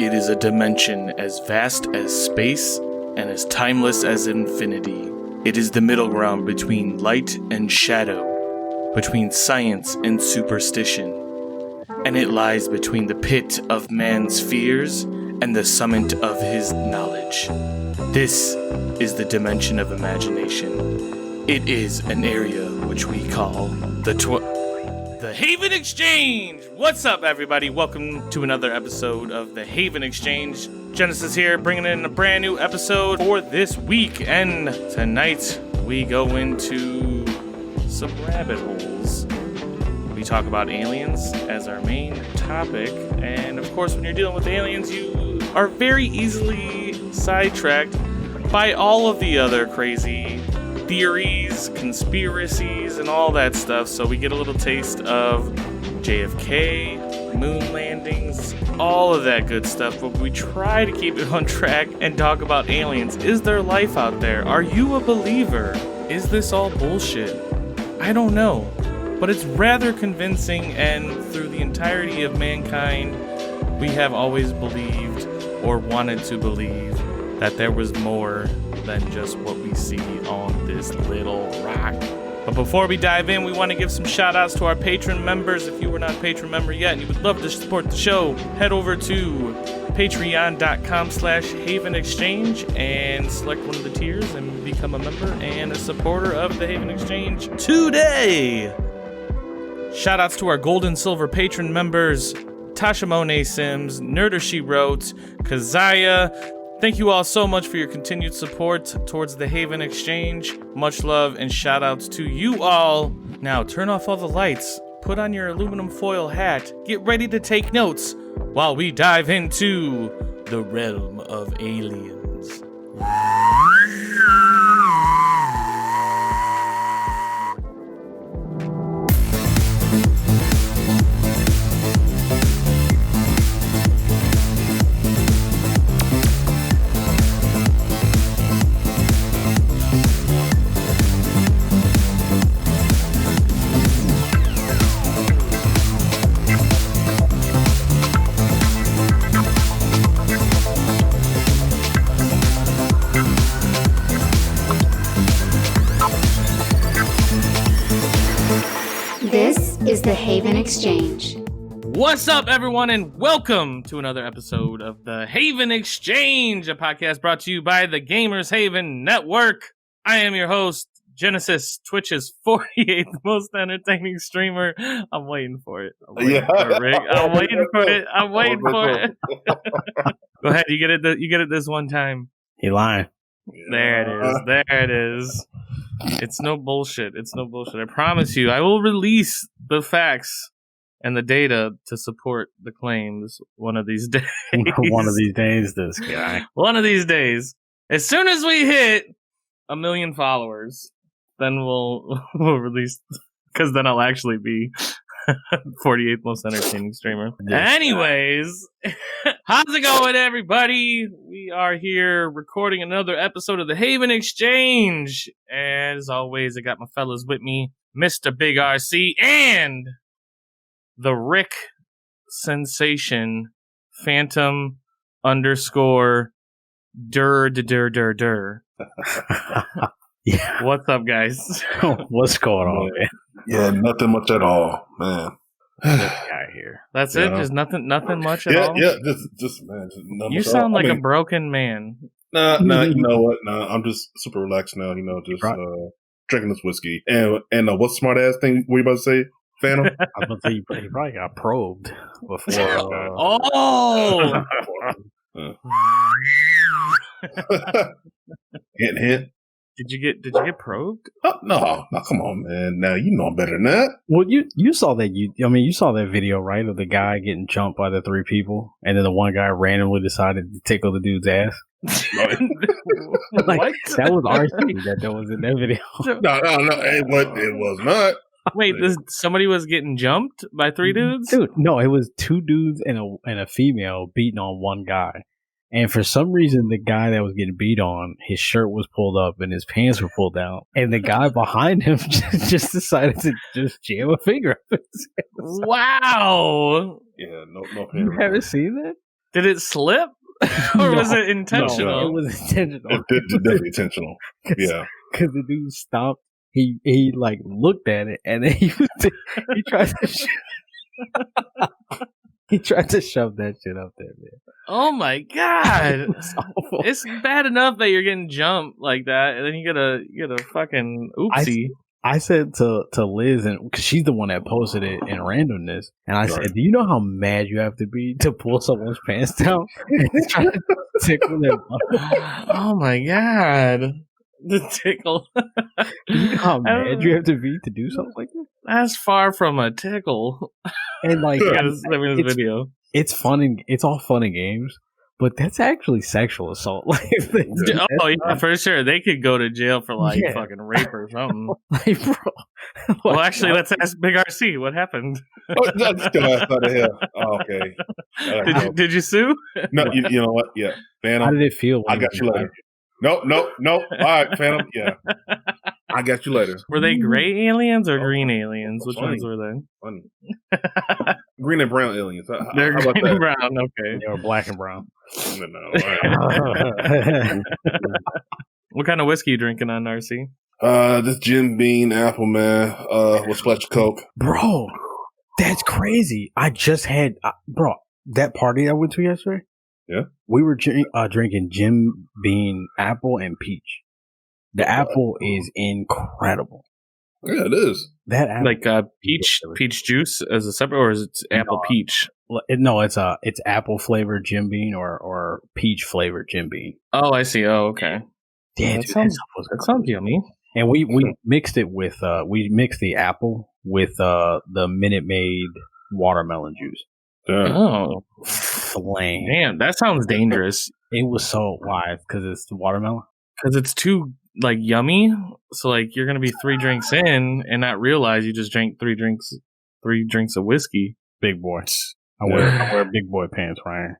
It is a dimension as vast as space and as timeless as infinity. It is the middle ground between light and shadow, between science and superstition. And it lies between the pit of man's fears and the summit of his knowledge. This is the dimension of imagination. It is an area which we call the Haven Exchange! What's up, everybody? Welcome to another episode of the Haven Exchange. Genesis here, bringing in a brand new episode for this week. And tonight, we go into some rabbit holes. We talk about aliens as our main topic. And of course, when you're dealing with aliens, you are very easily sidetracked by all of the other crazy theories, conspiracies, and all that stuff. So we get a little taste of JFK, moon landings, all of that good stuff. But we try to keep it on track and talk about aliens. Is there life out there? Are you a believer? Is this all bullshit? I don't know. But it's rather convincing, and through the entirety of mankind, we have always believed or wanted to believe that there was more than just what we see on this little rock. But before we dive in, we want to give some shout outs to our patron members. If you were not a patron member yet and you would love to support the show, head over to patreon.com/Haven Exchange and select one of the tiers and become a member and a supporter of the Haven Exchange today. Shout outs to our gold and silver patron members, Tashamonetsims, Nerdershewrote, Kazaya. Thank you all so much for your continued support towards the Haven Exchange. Much love and shout outs to you all. Now turn off all the lights, put on your aluminum foil hat, get ready to take notes while we dive into the realm of aliens. This is the Haven Exchange. What's up, everyone, and welcome to another episode of the Haven Exchange, a podcast brought to you by the Gamers Haven Network. I am your host, Genesis, Twitch's 48th most entertaining streamer. I'm waiting for it. I'm waiting for it. Go ahead, you get it this one time. He lying. There it is. It's no bullshit. I promise you, I will release the facts and the data to support the claims one of these days. One of these days, this guy. One of these days. As soon as we hit 1 million followers, then we'll release, because then I'll actually be 48th most entertaining streamer. Anyways, how's it going, everybody? We are here recording another episode of the Haven Exchange. As always, I got my fellas with me, Mr. Big RC and the Rick sensation, Phantom _ dur. Yeah. What's up, guys? What's going on, man? Yeah, nothing much at all, man. This guy here. That's it? Just nothing much at all? Yeah, just man. Just you sound like a broken man. Nah, you know what? Nah, I'm just super relaxed now, just drinking this whiskey. And what smart ass thing were you about to say, Phantom? I was about to say, he probably got probed before. Hint. Did you get probed? No, come on, man. Now you know better than that. Well, you saw that you saw that video, right, of the guy getting jumped by the 3 people, and then the one guy randomly decided to tickle the dude's ass. What? That was RC that was in that video. No, it was not. Wait, somebody was getting jumped by 3 dudes? Dude, no, it was 2 dudes and a female beating on one guy. And for some reason, the guy that was getting beat on, his shirt was pulled up and his pants were pulled down. And the guy behind him just decided to just jam a finger up his ass. Wow. Yeah, no. You haven't seen that? Did it slip? Or was it intentional? No, it was intentional. It's definitely intentional. Yeah. Because the dude stopped. He like looked at it and then he tried to he tried to shove that shit up there, man. Oh my god! It's awful. It's bad enough that you're getting jumped like that, and then you get a fucking oopsie. I said to Liz, and because she's the one that posted it in randomness, and I said, "Do you know how mad you have to be to pull someone's pants down and try to tickle their butt?" Oh my god, the tickle! Do you know how mad you have to be to do something like that? That's far from a tickle. And like, This video. It's fun. It's all fun and games. But that's actually sexual assault. Like, oh yeah, for sure. They could go to jail for fucking rape or something. Like, bro. Well, actually, let's ask Big RC. What happened? That's still outside of here. Oh, okay. Did you sue? No, you know what? Yeah, Phantom. How did it feel? I got you later. Nope. All right, Phantom. Yeah, I got you later. Were they gray aliens or green aliens? Which ones were they? Funny. Green and brown aliens. They're green and brown. Okay. They were black and brown. No. What kind of whiskey you drinking on, RC? This Jim Beam apple, man. With splash of Coke. Bro, that's crazy. I just had, bro, that party I went to yesterday. Yeah. We were drinking Jim Beam apple and peach. The apple is incredible. Yeah, it is. That apple, like peach juice as a separate, or is it apple peach? No, it's apple flavored Jim Beam or peach flavored Jim Beam. Oh, I see. Oh, okay. Yeah, that sounds yummy. And we mixed it with we mixed the apple with the Minute Maid watermelon juice. Yeah. Oh, flame! Damn, that sounds dangerous. It was so wise because it's the watermelon. Because it's too yummy. So you're gonna be 3 drinks in and not realize you just drank 3 drinks of whiskey. Big boy. I wear big boy pants, Ryan.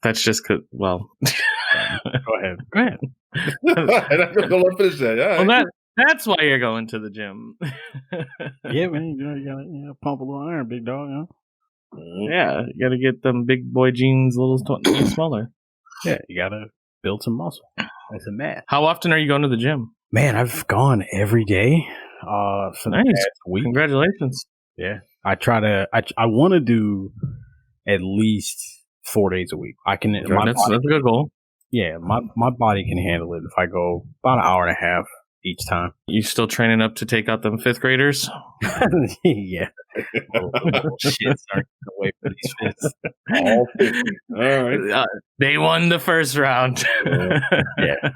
That's just cause. Well, go ahead. I'm gonna finish that. Yeah. Well, that's why you're going to the gym. Yeah, man. You gotta pump a little iron, big dog. Huh? Yeah, you gotta get them big boy jeans a little smaller. Yeah, you gotta build some muscle. That's a math. How often are you going to the gym? Man, I've gone every day. For the past week. Congratulations. Yeah, I try to. I want to do at least 4 days a week. I can. That's a good goal. Yeah, my body can handle it if I go about an hour and a half each time. You still training up to take out them 5th graders? Yeah. Shit, start away from these fits. All 50. All right. They won the first round. Yeah.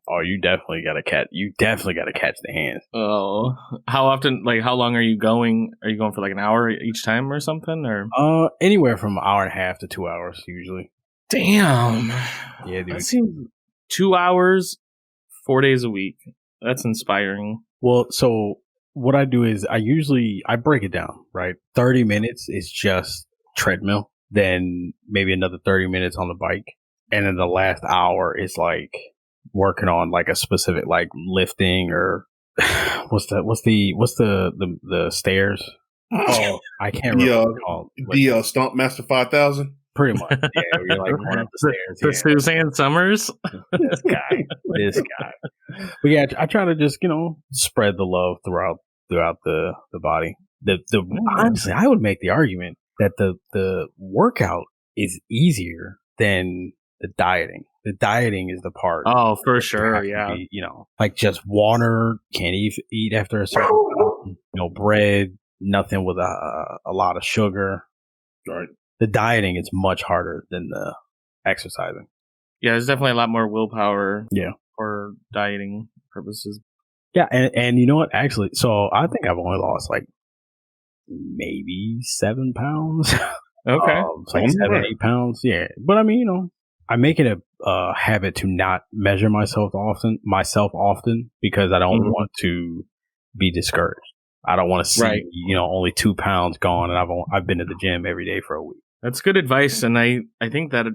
Oh, you definitely got to catch. You definitely got to catch the hands. Oh, how often? How long are you going? Are you going for an hour each time or something? Or anywhere from an hour and a half to 2 hours usually. Damn. Yeah, dude. That seems 2 hours, 4 days a week. That's inspiring. Well, so what I do is I break it down, right? 30 minutes is just treadmill, then maybe another 30 minutes on the bike. And then the last hour is working on a specific lifting or what's the stairs? Oh, I can't remember what it's called. The Stomp Master 5000. Pretty much. Yeah, you're going up the stairs. The Suzanne Summers. This guy. But yeah, I try to just, spread the love throughout the body. Honestly, I would make the argument that the workout is easier than the dieting. The dieting is the part. Oh, for sure. Yeah. Be, just water, can't eat after a certain time, no bread, nothing with a lot of sugar. Right. The dieting is much harder than the exercising. Yeah, there's definitely a lot more willpower. Yeah. For dieting purposes. Yeah, and you know what? Actually, so I think I've only lost maybe 7 pounds. Okay. 7, 8 pounds. Yeah. But I mean, I make it a habit to not measure myself often because I don't want to be discouraged. I don't want to see, only 2 pounds gone, and I've been to the gym every day for a week. That's good advice, and I think that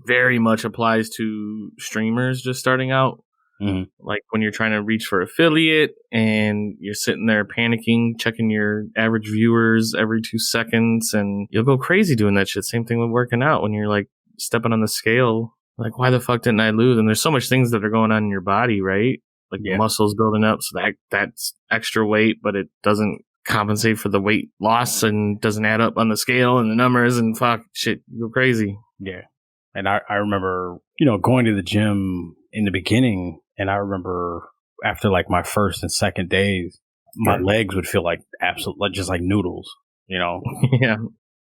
very much applies to streamers just starting out. Like when you're trying to reach for affiliate and you're sitting there panicking, checking your average viewers every 2 seconds, and you'll go crazy doing that shit. Same thing with working out when you're like stepping on the scale. Like, why the fuck didn't I lose? And there's so much things that are going on in your body, right? Like muscles building up, so that's extra weight, but it doesn't compensate for the weight loss and doesn't add up on the scale and the numbers, and fuck shit, you go crazy. Yeah. And I remember, going to the gym in the beginning, and I remember after like my first and second days, my legs would feel like absolute, just like noodles, Yeah.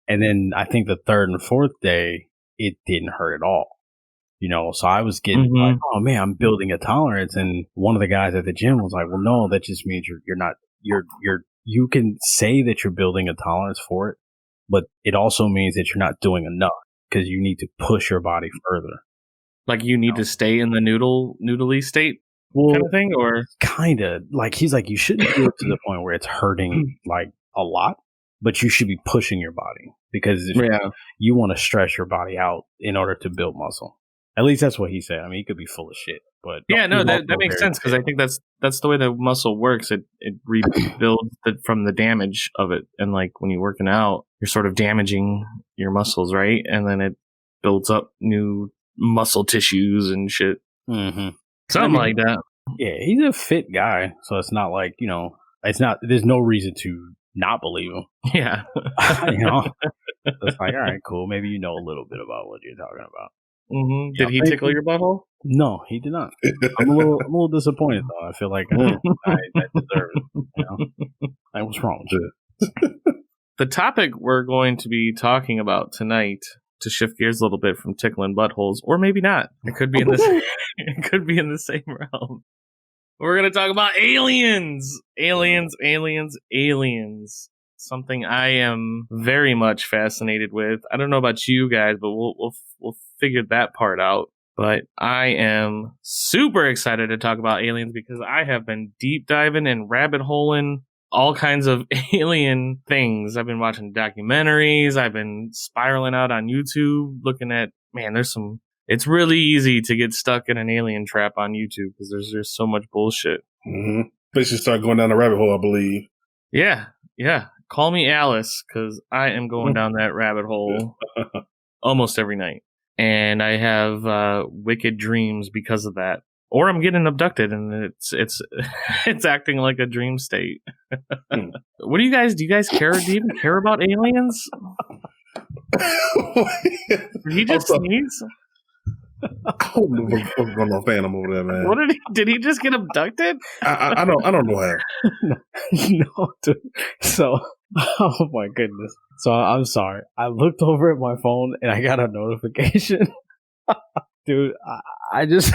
And then I think the third and fourth day, it didn't hurt at all. So I was getting like, oh man, I'm building a tolerance. And one of the guys at the gym was like, well, no, that just means you can say that you're building a tolerance for it, but it also means that you're not doing enough because you need to push your body further. Like you need to stay in the noodly state kind of thing, or kind of like he's like, you shouldn't do it to the point where it's hurting like a lot, but you should be pushing your body because you want to stress your body out in order to build muscle. At least that's what he said. I mean, he could be full of shit, but that makes sense because I think that's the way the muscle works. It rebuilds from the damage of it, and like when you're working out, you're sort of damaging your muscles, right? And then it builds up new muscle tissues and shit. Something like that. Yeah, he's a fit guy, so it's not like it's not. There's no reason to not believe him. Yeah, it's like, all right, cool. Maybe you know a little bit about what you're talking about. Did he tickle your butthole? No, he did not. I'm a little disappointed though. I feel like I deserve it. Like, what's wrong with it? The topic we're going to be talking about tonight, to shift gears a little bit from tickling buttholes, or maybe not. It could be in this. It could be in the same realm. We're going to talk about aliens. Aliens. Something I am very much fascinated with. I don't know about you guys, but we'll figure that part out. But I am super excited to talk about aliens because I have been deep diving and rabbit holing all kinds of alien things. I've been watching documentaries. I've been spiraling out on YouTube looking at, it's really easy to get stuck in an alien trap on YouTube because there's just so much bullshit. They should start going down the rabbit hole, I believe. Yeah. Call me Alice because I am going down that rabbit hole almost every night. And I have wicked dreams because of that. Or I'm getting abducted and it's acting like a dream state. What do you guys care? Do you even care about aliens? Did he just sneeze? What's going on, Phantom over there, man? What did he just get abducted? I don't know how. No, dude. So, oh my goodness. So I'm sorry. I looked over at my phone and I got a notification. Dude, I just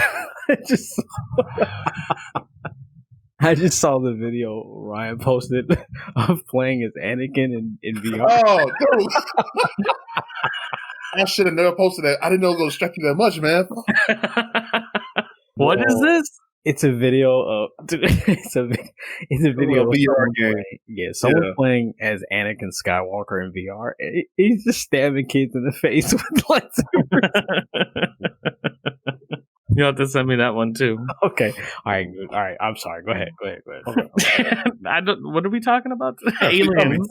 saw the video Ryan posted of playing as Anakin in VR. Oh, dude. I should have never posted that. I didn't know it was going to distract you that much, man. What is this? It's a video of it's a video of a VR game. Someone playing as Anakin Skywalker in VR. He's just stabbing kids in the face with lightsabers. You have to send me that one too. Okay. All right. I'm sorry. Go ahead. Okay. What are we talking about? Aliens.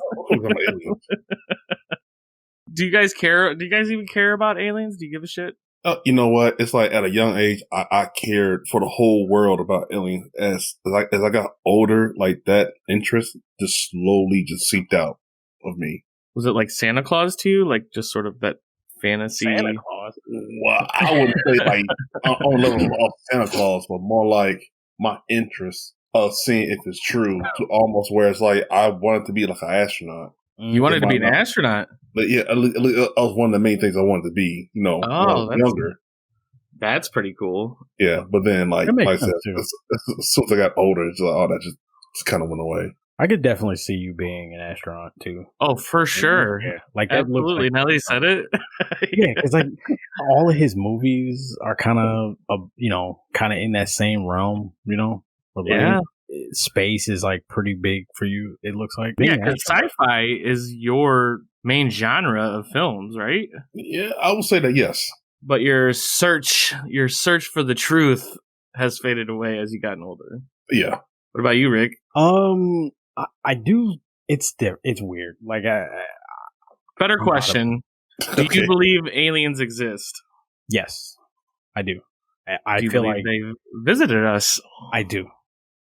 Do you guys care? Do you guys even care about aliens? Do you give a shit? You know what? It's like at a young age, I cared for the whole world about aliens. As I got older, like that interest just slowly just seeped out of me. Was it like Santa Claus to you? Like just sort of that fantasy? Santa Claus? Well, I wouldn't say like on level of Santa Claus, but more like my interest of seeing if it's true to almost where it's like I wanted to be like an astronaut. You wanted to be an astronaut? But yeah, at least that was one of the main things I wanted to be, when I was younger. That's pretty cool. Yeah, but then, like I said, as soon as I got older, it's like, that just kind of went away. I could definitely see you being an astronaut, too. Oh, for sure. Yeah, like that. Absolutely. Like, now that you said it. Yeah, because like all of his movies are kind of in that same realm, Yeah. Space is like pretty big for you, it looks like. Yeah, because sci-fi is your main genre of films, right? Yeah, I would say that, yes. But your search for the truth has faded away as you gotten older. Yeah. What about you, Rick? I do. It's weird. Like, better question. Do you Okay. believe aliens exist? Yes, I do. I Do you feel believe like they visited us? I do.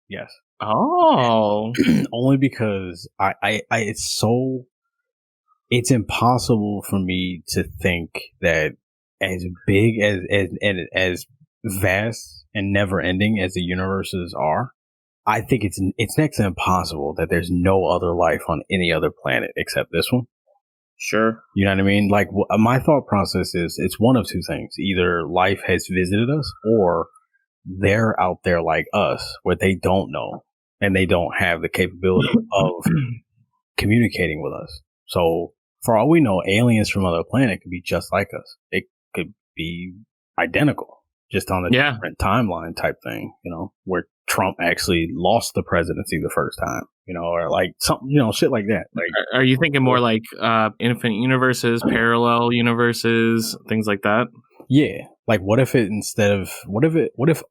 Yes. Oh. Only because it's impossible for me to think that as big as vast and never ending as the universes are, I think it's next to impossible that there's no other life on any other planet except this one. Sure. You know what I mean? Like, my thought process is it's one of two things. Either life has visited us or they're out there like us where they don't know and they don't have the capability of communicating with us. So for all we know, aliens from other planet could be just like us. It could be identical, just on a different timeline type thing, where Trump actually lost the presidency the first time, or like something, shit like that. Like, are you thinking more like infinite universes, parallel universes, things like that? Yeah. Like, what if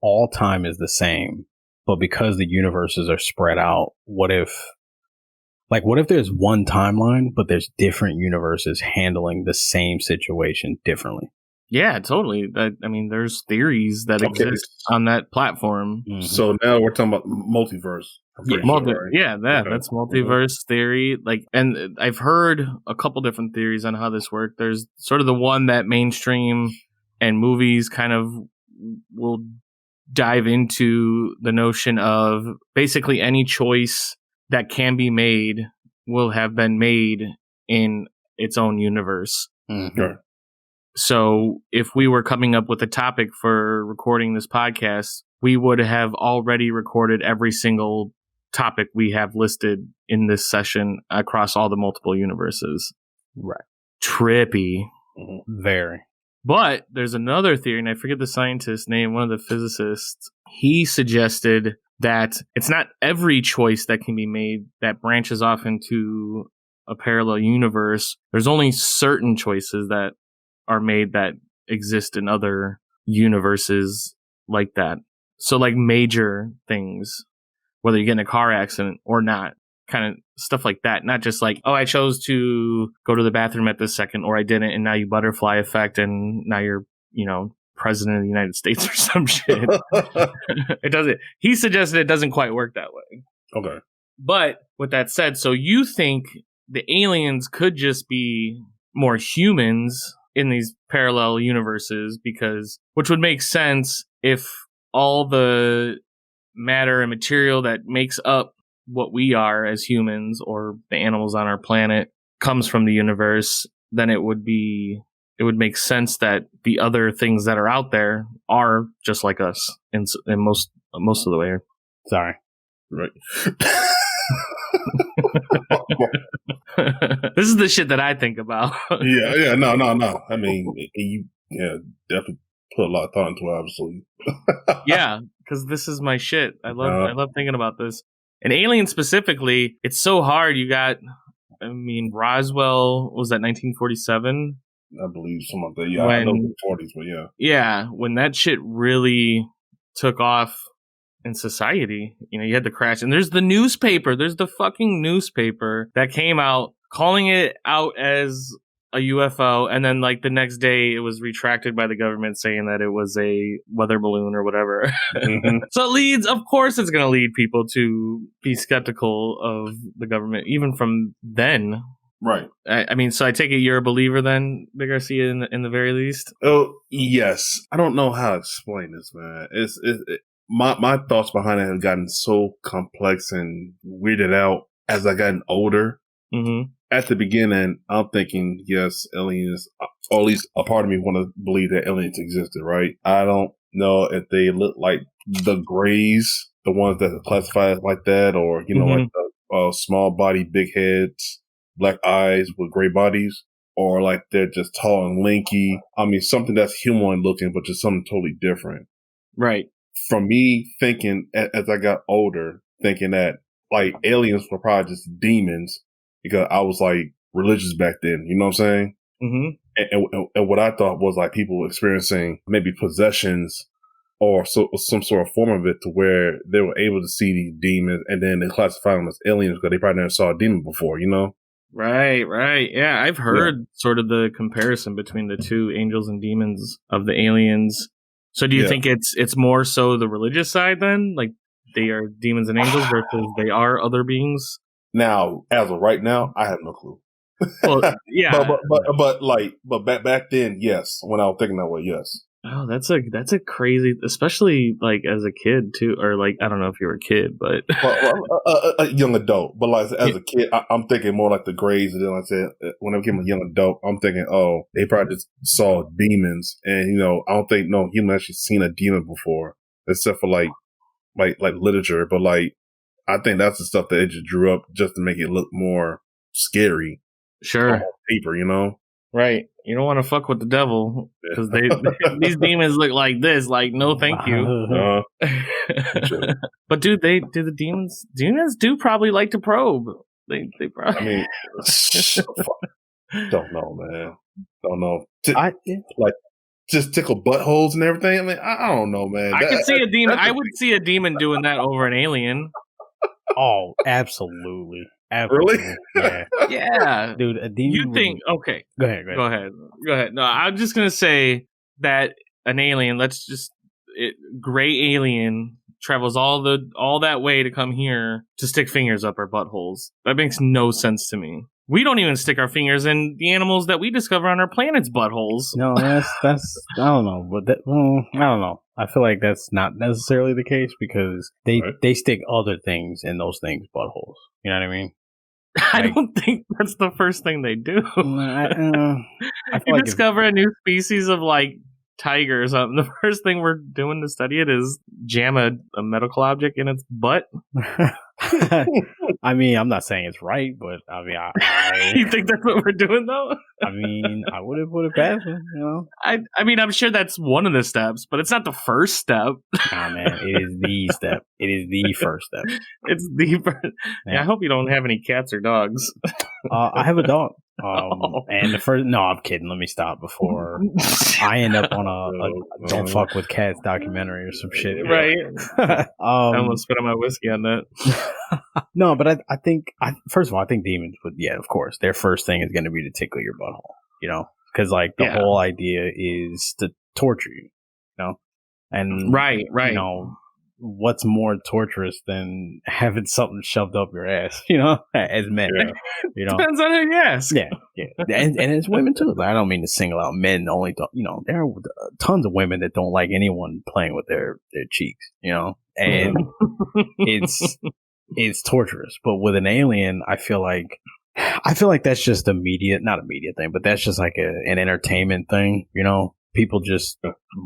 all time is the same, but because the universes are spread out, what if there's one timeline, but there's different universes handling the same situation differently? Yeah, totally. There's theories that exist on that platform. Mm-hmm. So now we're talking about multiverse. That's multiverse theory. Like, and I've heard a couple different theories on how this works. There's sort of the one that mainstream and movies kind of will dive into the notion of basically any choice that can be made will have been made in its own universe. Mm-hmm. Sure. So if we were coming up with a topic for recording this podcast, we would have already recorded every single topic we have listed in this session across all the multiple universes. Right. Trippy. Very. But there's another theory, and I forget the scientist's name, one of the physicists. He suggested that it's not every choice that can be made that branches off into a parallel universe. There's only certain choices that are made that exist in other universes like that. So like major things, whether you get in a car accident or not, kind of stuff like that. Not just like, oh, I chose to go to the bathroom at this second, or I didn't, and now you butterfly effect, and now you're, president of the United States or some shit. It doesn't. He suggested it doesn't quite work that way. Okay. But with that said, so you think the aliens could just be more humans in these parallel universes, which would make sense if all the matter and material that makes up what we are as humans or the animals on our planet comes from the universe, then it would make sense that the other things that are out there are just like us in most of the way. Sorry. Right. This is the shit that I think about. Yeah. No. I mean, you definitely put a lot of thought into it, obviously. Yeah, because this is my shit. I love thinking about this. And Alien specifically, it's so hard. You got, Roswell, was that 1947? I believe some of that. Yeah, I know the 40s, but yeah. Yeah, when that shit really took off in society, you had the crash. And there's the newspaper. There's the fucking newspaper that came out calling it out as a UFO, and then like the next day it was retracted by the government saying that it was a weather balloon or whatever. Mm-hmm. So of course it's going to lead people to be skeptical of the government even from then. Right. So I take it you're a believer then, Big Garcia, in the very least? Oh, yes. I don't know how to explain this, man. My thoughts behind it have gotten so complex and weirded out as I gotten older. Mm-hmm. At the beginning, I'm thinking, yes, aliens, or at least a part of me want to believe that aliens existed, right? I don't know if they look like the Greys, the ones that are classified like that, or, like the small body, big heads, black eyes with gray bodies, or like they're just tall and lanky. Something that's human looking, but just something totally different. Right. From me thinking, as I got older, thinking that like aliens were probably just demons, because I was like religious back then, you know what I'm saying? Mm-hmm. And what I thought was like people experiencing maybe possessions or some sort of form of it to where they were able to see these demons, and then they classify them as aliens because they probably never saw a demon before, you know? Right. Yeah, I've heard sort of the comparison between the two, angels and demons of the aliens. So do you think it's more so the religious side then? Like they are demons and angels versus they are other beings? Now, as of right now, I have no clue. Well, yeah. but back then, yes. When I was thinking that way, yes. Oh, that's a crazy, especially like as a kid too, or like I don't know if you were a kid, but a young adult. But like as a kid, I'm thinking more like the Greys. And then like I said, when I became a young adult, I'm thinking, oh, they probably just saw demons, and you know, I don't think no human actually seen a demon before, except for like literature. But like, I think that's the stuff that it just drew up just to make it look more scary. Sure, on paper, you know. Right. You don't want to fuck with the devil because these demons look like this. Like, no, thank you. But dude, do the demons do probably like to probe. They probably. I mean, don't know, man. Don't know. Like just tickle buttholes and everything. I mean, I don't know, man. I could see a demon. I would see a demon doing that over an alien. Oh, absolutely. Really? Yeah. Yeah. Dude, a demon. You think, okay. Go ahead. No, I'm just going to say that an alien, gray alien travels all that way to come here to stick fingers up our buttholes. That makes no sense to me. We don't even stick our fingers in the animals that we discover on our planet's buttholes. No, that's I don't know, but I don't know. I feel like that's not necessarily the case because they stick other things in those things' buttholes. You know what I mean? I don't think that's the first thing they do. I you discover a new species of like tiger or something. The first thing we're doing to study it is jam a medical object in its butt. I mean, I'm not saying it's right, but I mean, you think that's what we're doing though? I mean, I would have passed it, you know. I mean, I'm sure that's one of the steps, but it's not the first step. Nah, man, it is the step. It is the first step. It's the first. Yeah, I hope you don't have any cats or dogs. I have a dog. And the first, no, I'm kidding. Let me stop before I end up on a "Don't Fuck with Cats" documentary or some shit. Right. I almost spit on my whiskey on that. No, but I think first of all, I think demons would, of course, their first thing is going to be to tickle your butthole, you know, because like the whole idea is to torture you, you know, and right, you know. What's more torturous than having something shoved up your ass, you know, as men, you know? Depends on who you ask. Yeah. And it's women too. I don't mean to single out men only, you know, there are tons of women that don't like anyone playing with their cheeks, you know, and it's torturous. But with an alien, I feel like that's just not immediate thing, but that's just like an entertainment thing, you know? People just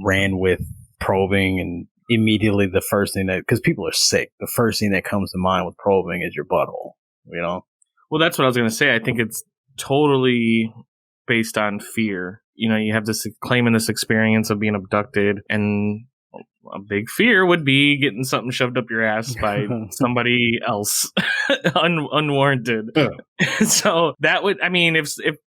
ran with probing and immediately the first thing because people are sick, the first thing that comes to mind with probing is your butthole, you know? Well, that's what I was going to say. I think it's totally based on fear. You know, you have this claiming this experience of being abducted, and a big fear would be getting something shoved up your ass by somebody else, unwarranted. So that would, I mean, if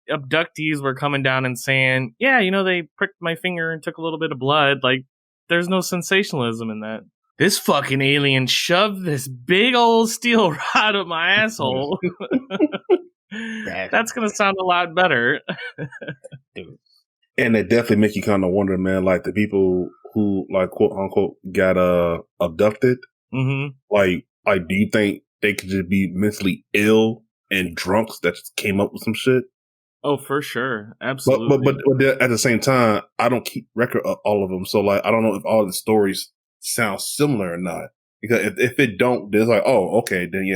abductees were coming down and saying, yeah, you know, they pricked my finger and took a little bit of blood, like, there's no sensationalism in that. This fucking alien shoved this big old steel rod up my asshole. That's going to sound a lot better. Dude. And it definitely make you kind of wonder, man, like the people who, like, quote unquote, got abducted. Mm-hmm. Like, do you think they could just be mentally ill and drunks that just came up with some shit? Oh, for sure. Absolutely. But at the same time, I don't keep record of all of them. So, like, I don't know if all the stories sound similar or not. Because if it don't, there's like, oh, okay, then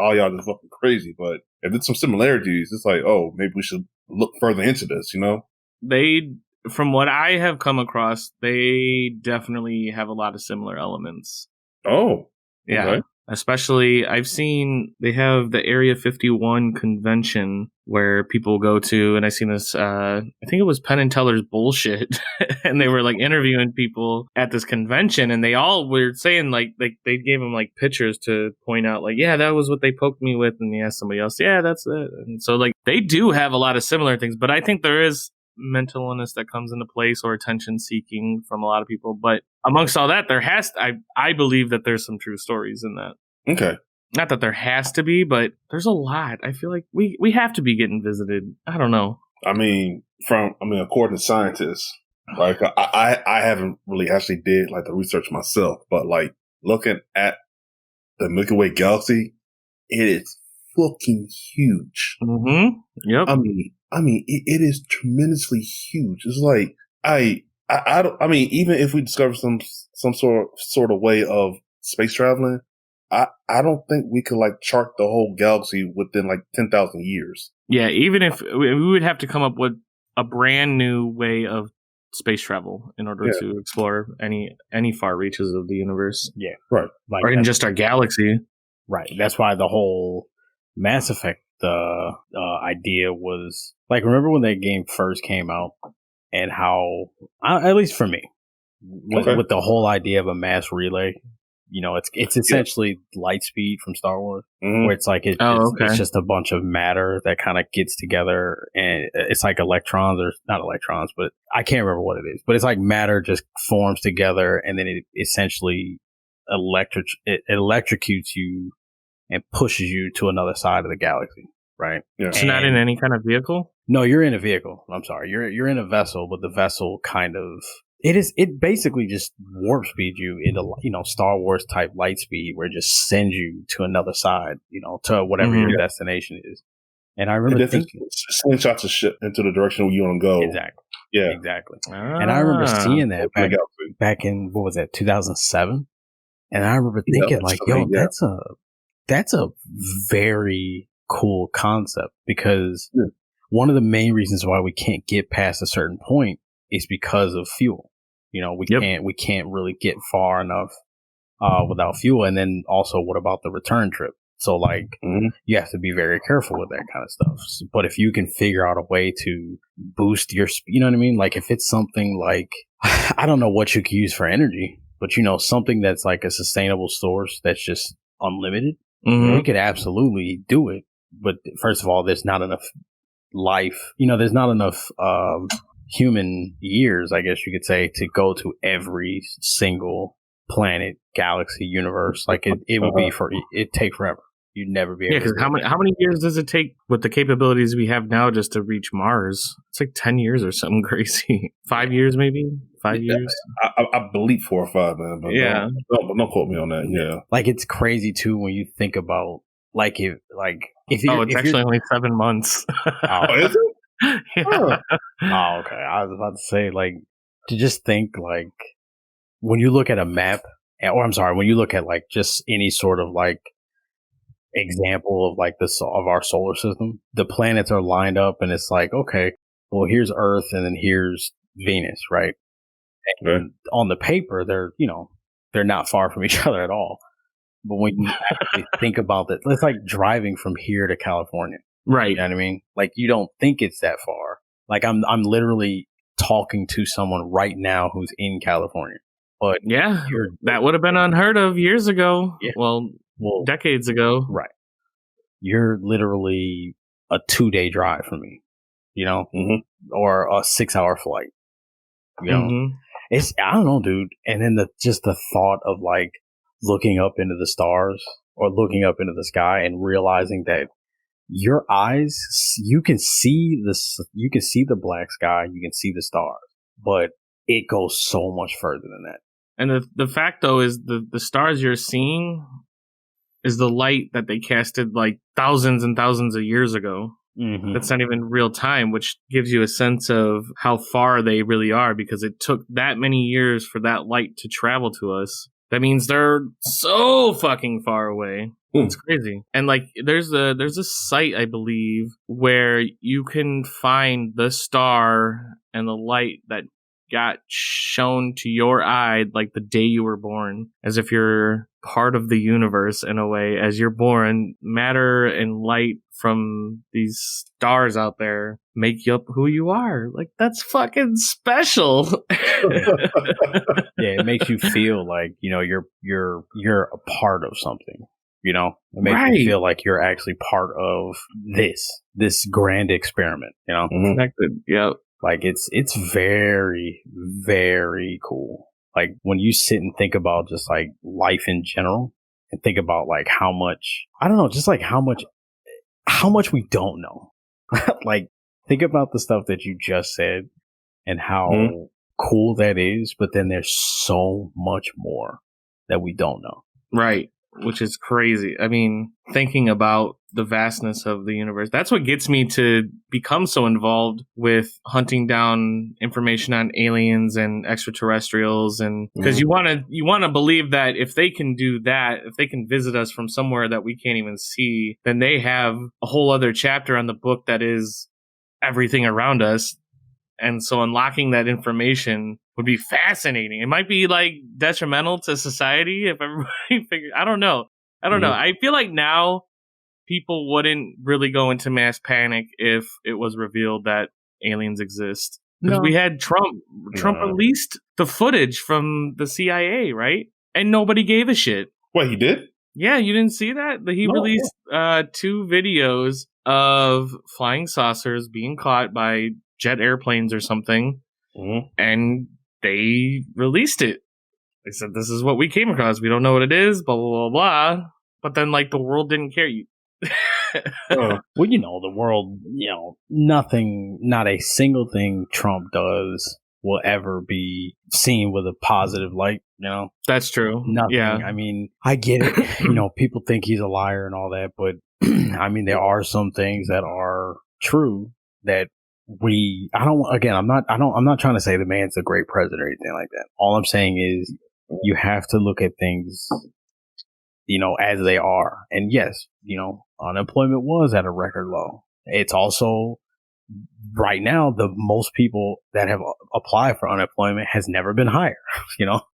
all y'all just fucking crazy. But if it's some similarities, it's like, oh, maybe we should look further into this, you know? From what I have come across, they definitely have a lot of similar elements. Oh. Yeah. Okay. Especially, I've seen they have the Area 51 convention where people go to, and I seen this, I think it was Penn and Teller's Bullshit, and they were like interviewing people at this convention, and they all were saying like they gave them like pictures to point out like, yeah, that was what they poked me with, and they asked somebody else, yeah, that's it. And so like they do have a lot of similar things, but I think there is mental illness that comes into place or attention seeking from a lot of people. But amongst all that, I believe that there's some true stories in that. Okay. Not that there has to be, but there's a lot. I feel like we have to be getting visited. I don't know. According to scientists, like I haven't really actually did like the research myself, but like looking at the Milky Way galaxy, it is fucking huge. Mm-hmm. Yep. It is tremendously huge. It's like even if we discover some sort of way of space traveling, I don't think we could like chart the whole galaxy within like 10,000 years. Yeah, even if we would have to come up with a brand new way of space travel in order to explore any far reaches of the universe. Yeah, right. Like, or in just our galaxy. Right. That's why the whole Mass Effect idea was like, remember when that game first came out and how, at least for me, with the whole idea of a mass relay. You know, it's essentially light speed from Star Wars, where it's like it's just a bunch of matter that kind of gets together, and it's like electrons, or not electrons, but I can't remember what it is. But it's like matter just forms together, and then it essentially electrocutes you and pushes you to another side of the galaxy, right? Yeah. It's not in any kind of vehicle? No, you're in a vehicle. I'm sorry, you're in a vessel, but the vessel kind of. It basically just warp speed you into, you know, Star Wars type light speed, where it just sends you to another side, you know, to whatever your destination is. And I remember thinking, slingshots the ship into the direction where you want to go. Exactly. Yeah. Exactly. And I remember seeing that back in, what was that, 2007? And I remember thinking that's a very cool concept, because one of the main reasons why we can't get past a certain point is because of fuel. You know, we can't really get far enough without fuel. And then also, what about the return trip? So like, you have to be very careful with that kind of stuff. But if you can figure out a way to boost your, you know what I mean? Like if it's something like, I don't know what you could use for energy, but you know, something that's like a sustainable source that's just unlimited, you could absolutely do it. But first of all, there's not enough life, you know, there's not enough, human years, I guess you could say, to go to every single planet, galaxy, universe. Like it would be it'd take forever. You'd never be able to. Yeah, because how many years does it take with the capabilities we have now just to reach Mars? It's like 10 years or something crazy. 5 years, maybe? 5 years? I believe 4 or 5, man. But don't quote me on that. Yeah. Like it's crazy too when you think about if it's actually only 7 months. Oh, is it? Yeah. Oh, okay. I was about to say, like, to just think, like, when you look at a map, when you look at, like, just any sort of, like, example of, like, of our solar system, the planets are lined up, and it's like, okay, well, here's Earth, and then here's Venus, right? And on the paper, they're not far from each other at all. But when you actually think about that, it's like driving from here to California. Right. You know what I mean? Like, you don't think it's that far. Like, I'm literally talking to someone right now who's in California. But yeah, that would have been unheard of years ago. Yeah. Well, decades ago. Right. You're literally a 2-day drive from me, you know, or a 6-hour flight. You know, I don't know, dude. And then the thought of like looking up into the stars or looking up into the sky and realizing that your eyes, you can see the black sky, you can see the stars, but it goes so much further than that. And the fact though is the stars you're seeing is the light that they casted like thousands and thousands of years ago. That's not even real time, which gives you a sense of how far they really are, because it took that many years for that light to travel to us. That means they're so fucking far away. It's crazy. And like there's a site, I believe, where you can find the star and the light that got shown to your eye like the day you were born, as if you're part of the universe in a way. As you're born, matter and light from these stars out there make you up who you are. Like, that's fucking special. Yeah, it makes you feel like, you know, you're a part of something. You know, it makes you feel like you're actually part of this grand experiment, you know? Connected. Yep. Like it's very, very cool. Like when you sit and think about just like life in general and think about like how much, I don't know, just like how much we don't know. Like think about the stuff that you just said and how cool that is, but then there's so much more that we don't know. Right. Which is crazy. I mean, thinking about the vastness of the universe, that's what gets me to become so involved with hunting down information on aliens and extraterrestrials. And because you want to believe that if they can do that, if they can visit us from somewhere that we can't even see, then they have a whole other chapter on the book that is everything around us. And so unlocking that information would be fascinating. It might be like detrimental to society if everybody figured. I don't know. I feel like now people wouldn't really go into mass panic if it was revealed that aliens exist. Because we had Trump released the footage from the CIA, right? And nobody gave a shit. What, he did? Yeah, you didn't see that? He released 2 videos of flying saucers being caught by jet airplanes or something, and they released it. They said, this is what we came across. We don't know what it is, blah, blah, blah, blah. But then, like, the world didn't care. Well, the world, nothing, not a single thing Trump does will ever be seen with a positive light, That's true. Nothing. Yeah. I mean, I get it. People think he's a liar and all that, but I mean, there are some things that are true that I'm not trying to say the man's a great president or anything like that. All I'm saying is you have to look at things, as they are. And yes, unemployment was at a record low. It's also right now, the most people that have applied for unemployment has never been higher,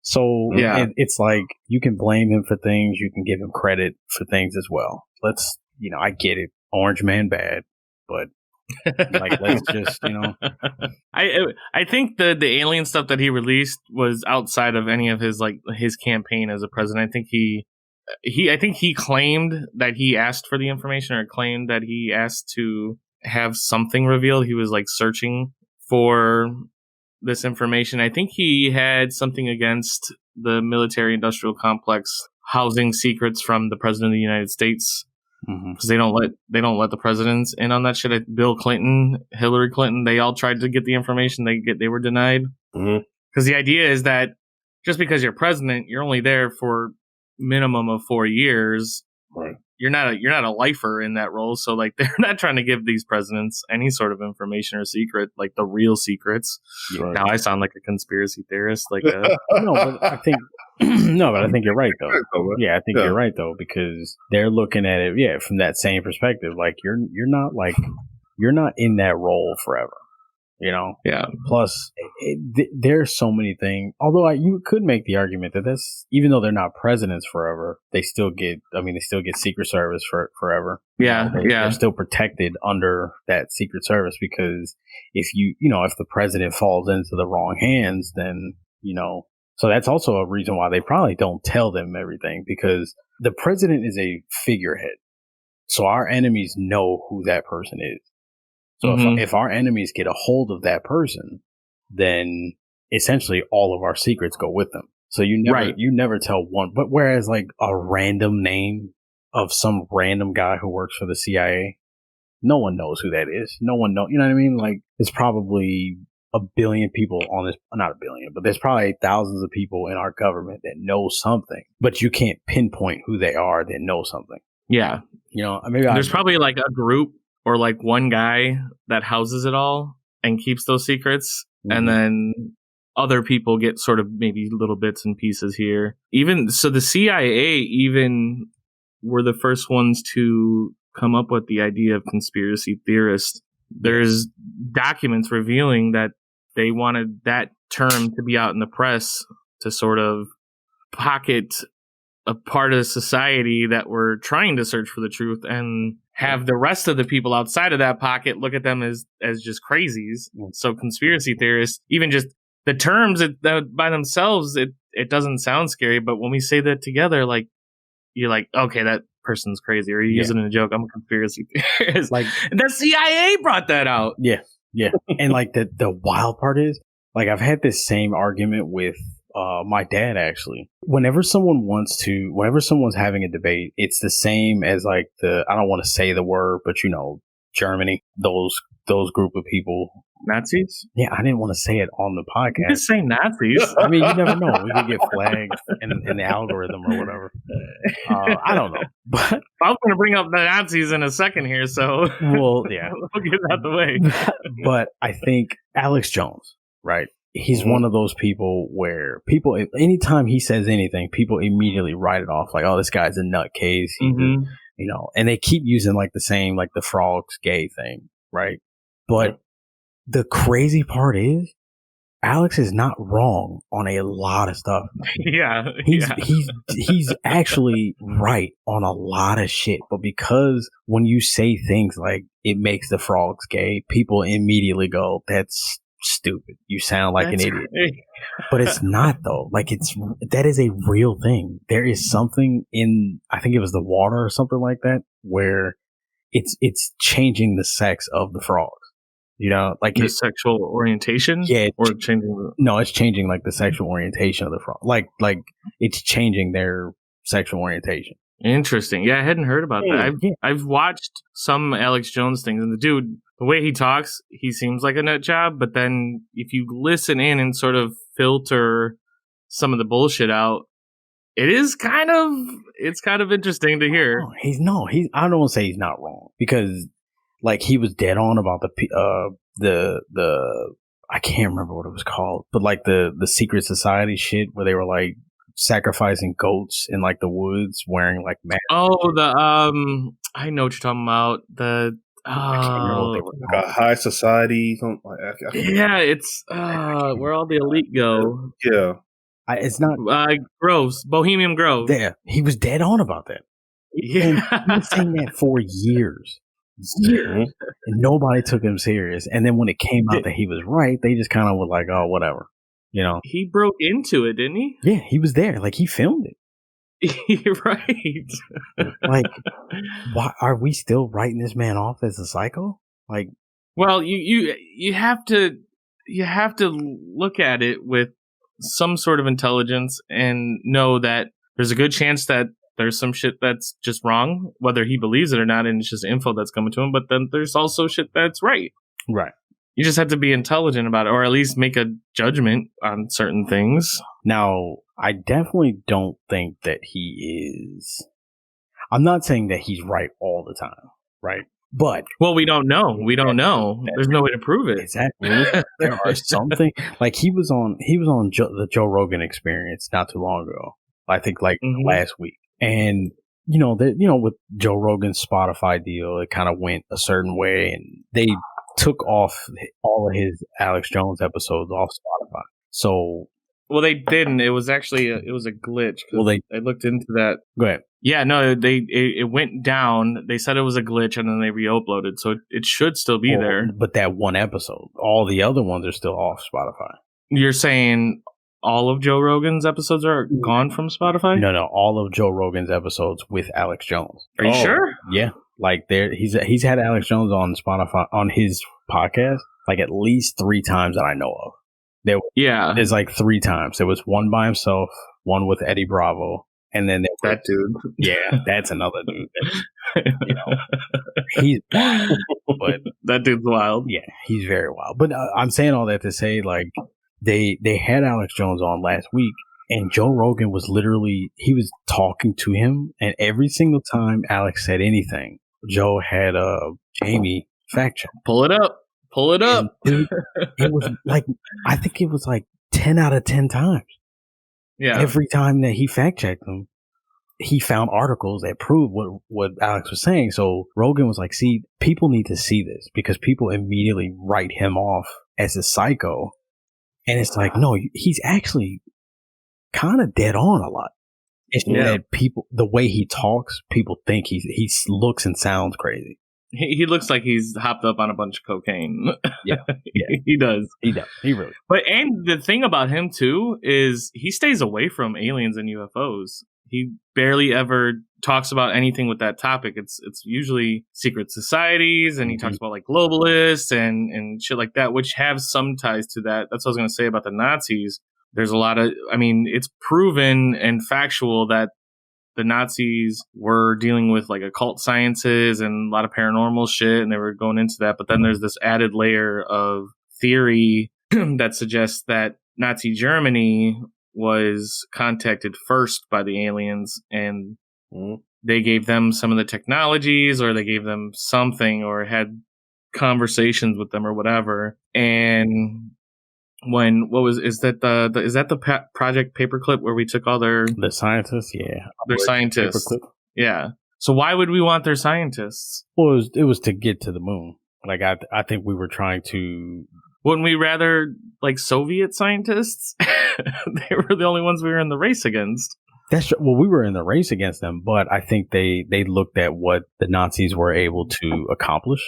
So it's like you can blame him for things. You can give him credit for things as well. I get it. Orange man bad, but like, let's just, I think the alien stuff that he released was outside of any of his campaign as a president. I think he claimed that he asked for the information, or claimed that he asked to have something revealed. He was like searching for this information. I think he had something against the military industrial complex housing secrets from the president of the United States. Because they don't let the presidents in on that shit. Bill Clinton, Hillary Clinton, they all tried to get the information. They were denied. Because the idea is that just because you're president, you're only there for minimum of 4 years. Right. You're not a lifer in that role. So like they're not trying to give these presidents any sort of information or secret, like the real secrets. Right. Now I sound like a conspiracy theorist. Like no, but I think. No, but I think you're right, though. Yeah, I think you're right, though, because they're looking at it, from that same perspective. Like you're not in that role forever, Yeah. Plus, there's so many things. Although you could make the argument that that's, even though they're not presidents forever, they still get Secret Service forever. Yeah, They're still protected under that Secret Service, because if if the president falls into the wrong hands, then So that's also a reason why they probably don't tell them everything, because the president is a figurehead. So our enemies know who that person is. So if our enemies get a hold of that person, then essentially all of our secrets go with them. So you never tell one. But whereas like a random name of some random guy who works for the CIA, no one knows who that is. No one knows. You know what I mean? Like it's probably a billion people on this, not a billion, but there's probably thousands of people in our government that know something, but you can't pinpoint who they are that know something. Yeah. There's probably like a group or like one guy that houses it all and keeps those secrets. And then other people get sort of maybe little bits and pieces here. Even so, the CIA even were the first ones to come up with the idea of conspiracy theorists. There's documents revealing that they wanted that term to be out in the press to sort of pocket a part of society that were trying to search for the truth, and have the rest of the people outside of that pocket look at them as just crazies. So conspiracy theorists, even just the terms by themselves, it doesn't sound scary, but when we say that together, like you're like, okay, that person's crazy, or you use it in a joke. I'm a conspiracy theorist. Like the CIA brought that out. Yeah. Yeah. And like the wild part is, like, I've had this same argument with my dad, actually. Whenever someone's having a debate, it's the same as like I don't want to say the word, but Germany, those group of people. Nazis? Yeah, I didn't want to say it on the podcast. You could say Nazis. I mean, you never know. We could get flagged in the algorithm or whatever. I don't know. But I was going to bring up the Nazis in a second here, so well, yeah, we'll get that out the way. But I think Alex Jones, right? He's one of those people where people, anytime he says anything, people immediately write it off like, "Oh, this guy's a nutcase." And they keep using like the same, like the frogs gay thing, right? But the crazy part is, Alex is not wrong on a lot of stuff. Yeah. He's actually right on a lot of shit. But because when you say things like it makes the frogs gay, people immediately go, "That's stupid. You sound like an idiot." But it's not, though. Like, that is a real thing. There is something in, I think it was the water or something like that, where it's changing the sex of the frogs. Like the sexual orientation? Yeah. Or changing No, it's changing like the sexual orientation of the frog. Like it's changing their sexual orientation. Interesting. Yeah, I hadn't heard about that. I've watched some Alex Jones things, and the way he talks, he seems like a nut job, but then if you listen in and sort of filter some of the bullshit out, it's kind of interesting to hear. I don't want to say he's not wrong, because like he was dead on about the I can't remember what it was called, but like the secret society shit where they were like sacrificing goats in like the woods wearing like masks. Oh, I know what you're talking about. I can't remember what they were, like a high society, something like that. Yeah, it's where all the elite go. Yeah, it's not Groves, Bohemian Grove. There, he was dead on about that. Yeah, and he was saying that for years, and nobody took him serious. And then when it came out that he was right, they just kind of were like, "Oh, whatever," He broke into it, didn't he? Yeah, he was there. Like, he filmed it. You're right. Like, why are we still writing this man off as a psycho? Like, well, you have to look at it with some sort of intelligence and know that there's a good chance that there's some shit that's just wrong, whether he believes it or not, and it's just info that's coming to him. But then there's also shit that's right. Right. You just have to be intelligent about it, or at least make a judgment on certain things. Now, I definitely don't think that he is. I'm not saying that he's right all the time, right? But we don't know. We don't know. There's no way to prove it. Exactly. There are something like he was on the Joe Rogan Experience not too long ago. I think like last week, and with Joe Rogan's Spotify deal, it kind of went a certain way, and they took off all of his Alex Jones episodes off Spotify. So, well, they didn't. It was actually it was a glitch. Well, I looked into that. Go ahead. Yeah, no, it went down. They said it was a glitch, and then they re-uploaded, so it should still be there. But that one episode, all the other ones are still off Spotify. You're saying all of Joe Rogan's episodes are gone from Spotify? No, all of Joe Rogan's episodes with Alex Jones. Are you sure? Yeah, like he's had Alex Jones on Spotify on his podcast like at least 3 times that I know of. There's like 3 times. There was one by himself, one with Eddie Bravo, and then that dude. Yeah, that's another dude. He's wild, but that dude's wild. Yeah, he's very wild. But I'm saying all that to say, like, they had Alex Jones on last week, and Joe Rogan was he was talking to him, and every single time Alex said anything, Joe had Jamie fact check. Pull it up. And dude, it was like, I think it was like 10 out of 10 times. Yeah. Every time that he fact checked them, he found articles that proved what Alex was saying. So Rogan was like, see, people need to see this, because people immediately write him off as a psycho. And it's like, no, he's actually kind of dead on a lot. It's that people, the way he talks, people think he looks and sounds crazy. He looks like he's hopped up on a bunch of cocaine. Yeah. He does. He does. He really does. And the thing about him, too, is he stays away from aliens and UFOs. he barely ever talks about anything with that topic. It's usually secret societies, and he talks about like globalists and shit like that, which have some ties to that. That's what I was going to say about the Nazis. There's a lot of, I mean, it's proven and factual that the Nazis were dealing with like occult sciences and a lot of paranormal shit, and they were going into that. But then there's this added layer of theory that suggests that Nazi Germany was contacted first by the aliens, and they gave them some of the technologies, or they gave them something, or had conversations with them or whatever. And is that the Project Paperclip where we took all the scientists? Yeah, their scientists. Paperclip. Yeah. So why would we want their scientists? Well, it was to get to the moon. Like I think we were trying to. Wouldn't we rather like Soviet scientists? They were the only ones we were in the race against. That's true. Well, we were in the race against them, but I think they looked at what the Nazis were able to accomplish,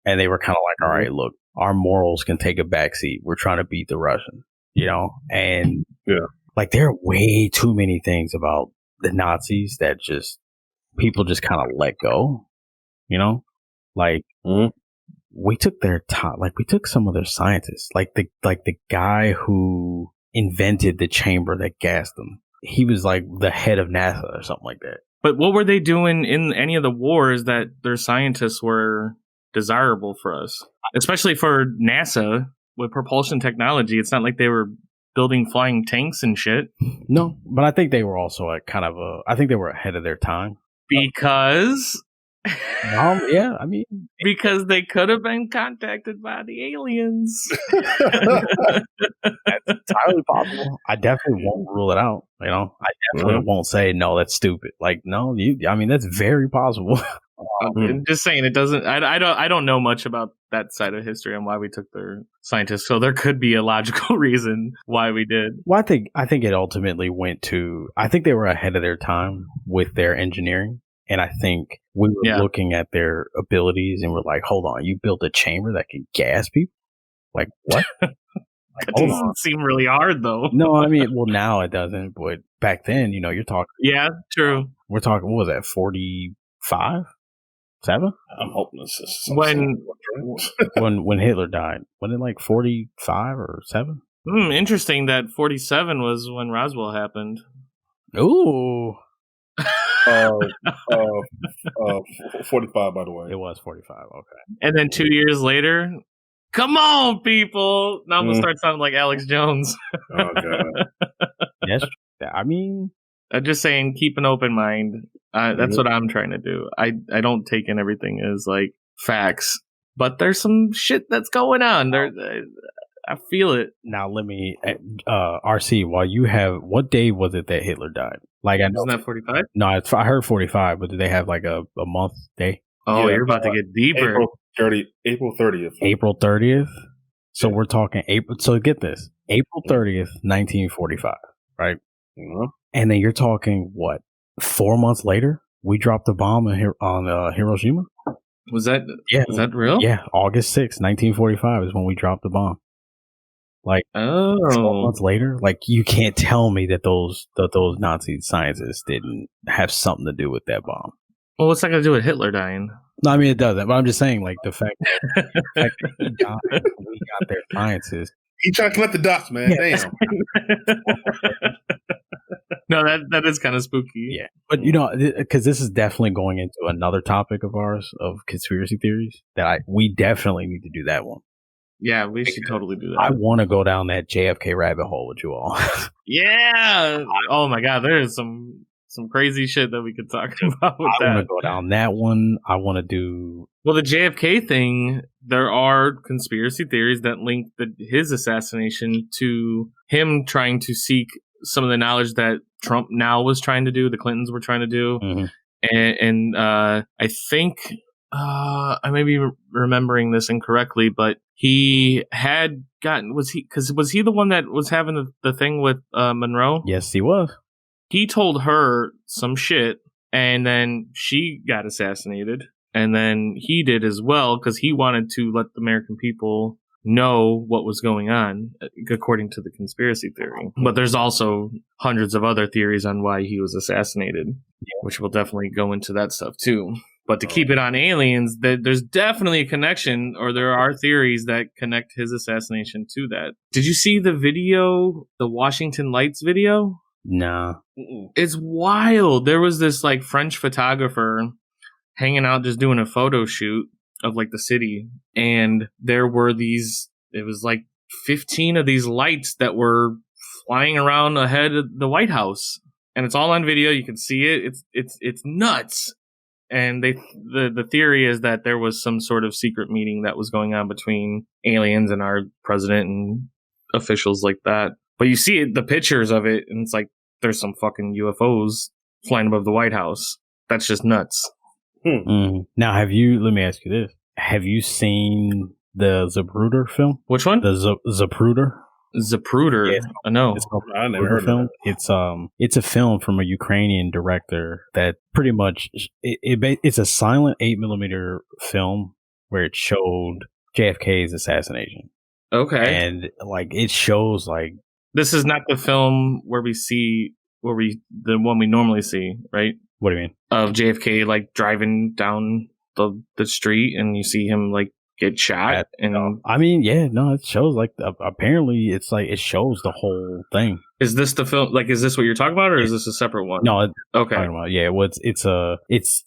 and they were kind of like, all right, look, our morals can take a backseat. We're trying to beat the Russians, you know? And like there are way too many things about the Nazis that just people just kind of let go, you know? Like we took their time, like we took some of their scientists, like the guy who invented the chamber that gassed them. He was like the head of NASA or something like that. But what were they doing in any of the wars that their scientists were desirable for us? Especially for NASA with propulsion technology. It's not like they were building flying tanks and shit. No, but I think they were also I think they were ahead of their time. Because... yeah, I mean... Because they could have been contacted by the aliens. That's entirely possible. I definitely won't rule it out. You know, I definitely won't say, no, that's stupid. Like, no, I mean, that's very possible. I'm just saying, it doesn't... I don't know much about that side of history and why we took their scientists, so there could be a logical reason why we did. Well, I think it ultimately went to... I think they were ahead of their time with their engineering. And I think we were looking at their abilities and we're like, hold on, you built a chamber that can gas people? Like, what? That doesn't seem really hard, though. No, I mean, well, now it doesn't. But back then, you know, you're talking. Yeah, true. We're talking, what was that, 45? 7? I'm hoping this is when Hitler died. Wasn't it like 45 or 7? Interesting that 47 was when Roswell happened. Ooh. 45, by the way. It was 45, okay. And then 2 years later, come on, people! Now I'm going to start sounding like Alex Jones. Oh, God. Yes, I mean... I'm just saying, keep an open mind. That's what I'm trying to do. I don't take in everything as, like, facts. But there's some shit that's going on. I feel it. Now, let me... RC, while you have... What day was it that Hitler died? Like, I know, isn't that 45? No, I heard 45, but did they have, like, a month day? Oh, you're about to get deeper. April 30th. April 30th? So we're talking April... So get this. April 30th, 1945, right? Mm-hmm. And then you're talking, what, 4 months later? We dropped a bomb on Hiroshima? Was that real? Yeah, August 6th, 1945 is when we dropped the bomb. Like, 12 months later? Like, you can't tell me that those Nazi scientists didn't have something to do with that bomb. Well, what's that got to do with Hitler dying? No, I mean, it doesn't. But I'm just saying, like, the fact that he died, we got their scientists. He tried to collect the dots, man. Yeah. Damn. No, that is kind of spooky. Yeah. But, you know, because this is definitely going into another topic of ours, of conspiracy theories, that we definitely need to do that one. Yeah, we should totally do that. I want to go down that JFK rabbit hole with you all. Yeah. Oh, my God. There's some crazy shit that we could talk about with that. I want to go down that one. I want to do... Well, the JFK thing, there are conspiracy theories that link his assassination to him trying to seek some of the knowledge that Trump now was trying to do, the Clintons were trying to do. Mm-hmm. And I think, I may be remembering this incorrectly, but he had gotten, was he the one that was having the thing with Monroe? Yes, he was. He told her some shit, and then she got assassinated. And then he did as well, because he wanted to let the American people know what was going on, according to the conspiracy theory. But there's also hundreds of other theories on why he was assassinated, which we'll definitely go into that stuff too. But to keep it on aliens, there's definitely a connection, or there are theories that connect his assassination to that. Did you see the video, the Washington Lights video? Nah. It's wild. There was this like French photographer hanging out just doing a photo shoot of like the city, and there were it was like 15 of these lights that were flying around ahead of the White House, and it's all on video. You can see it. It's nuts. And the theory is that there was some sort of secret meeting that was going on between aliens and our president and officials like that. But you see the pictures of it, and it's like there's some fucking UFOs flying above the White House. That's just nuts. Now, let me ask you this. Have you seen the Zapruder film? Which one? The Zapruder? Zapruder? Yeah. No. It's called I never heard of it. It's a film from a Ukrainian director that pretty much, it's a silent 8mm film where it showed JFK's assassination. Okay. And like, it shows like, this is not the film where the one we normally see, right? What do you mean? Of JFK like driving down the street, and you see him like get shot. I mean, yeah, no, it shows like apparently it's like it shows the whole thing. Is this the film? Like, is this what you're talking about, or is this a separate one? No, okay. Yeah, well, so it's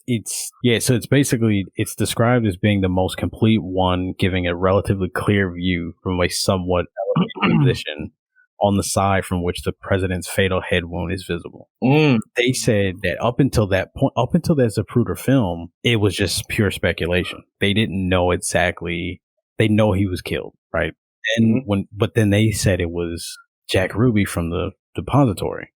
basically it's described as being the most complete one, giving a relatively clear view from a somewhat elevated position on the side from which the president's fatal head wound is visible. They said that up until that Zapruder film, it was just pure speculation. They didn't know exactly. They know he was killed, right? And but then they said it was Jack Ruby from the depository.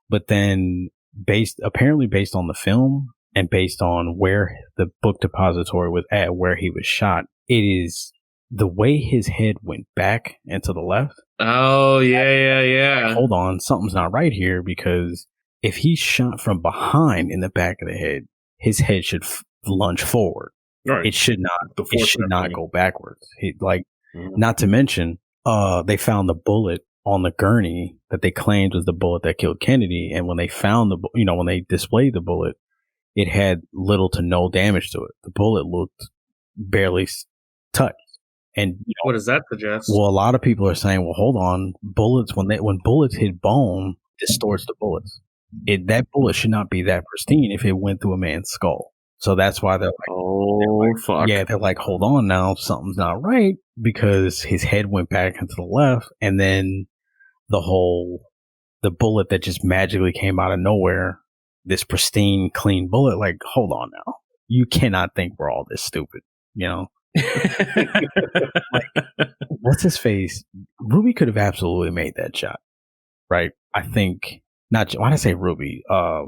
But then based on the film and based on where the book depository was at, where he was shot, it is the way his head went back and to the left. Oh, yeah. Like, hold on, something's not right here, because if he's shot from behind in the back of the head, his head should lunge forward. Right. It should not go backwards. Not to mention, they found the bullet on the gurney that they claimed was the bullet that killed Kennedy. And when they found when they displayed the bullet, it had little to no damage to it. The bullet looked barely touched. And what does that suggest? Well, a lot of people are saying, well, hold on, bullets, when bullets hit bone, distorts the bullets. That bullet should not be that pristine if it went through a man's skull. So that's why they're like, fuck. Yeah, they're like, hold on now, something's not right, because his head went back into the left, and then the bullet that just magically came out of nowhere, this pristine, clean bullet, like, hold on now. You cannot think we're all this stupid, what's his face? Ruby could have absolutely made that shot, right? I think not. Why did I say Ruby? I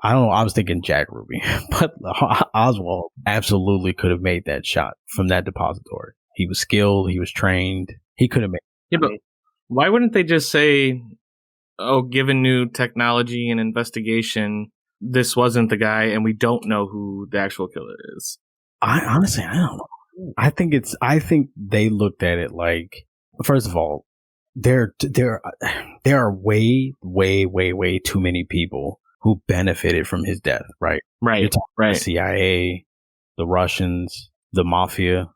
don't know. I was thinking Jack Ruby, but Oswald absolutely could have made that shot from that depository. He was skilled. He was trained. He could have made. Yeah, but why wouldn't they just say, "Oh, given new technology and investigation, this wasn't the guy, and we don't know who the actual killer is"? Honestly, I don't know. I think they looked at it like, first of all, there are way too many people who benefited from his death, right? Right. You're talking about the CIA, the Russians, the mafia,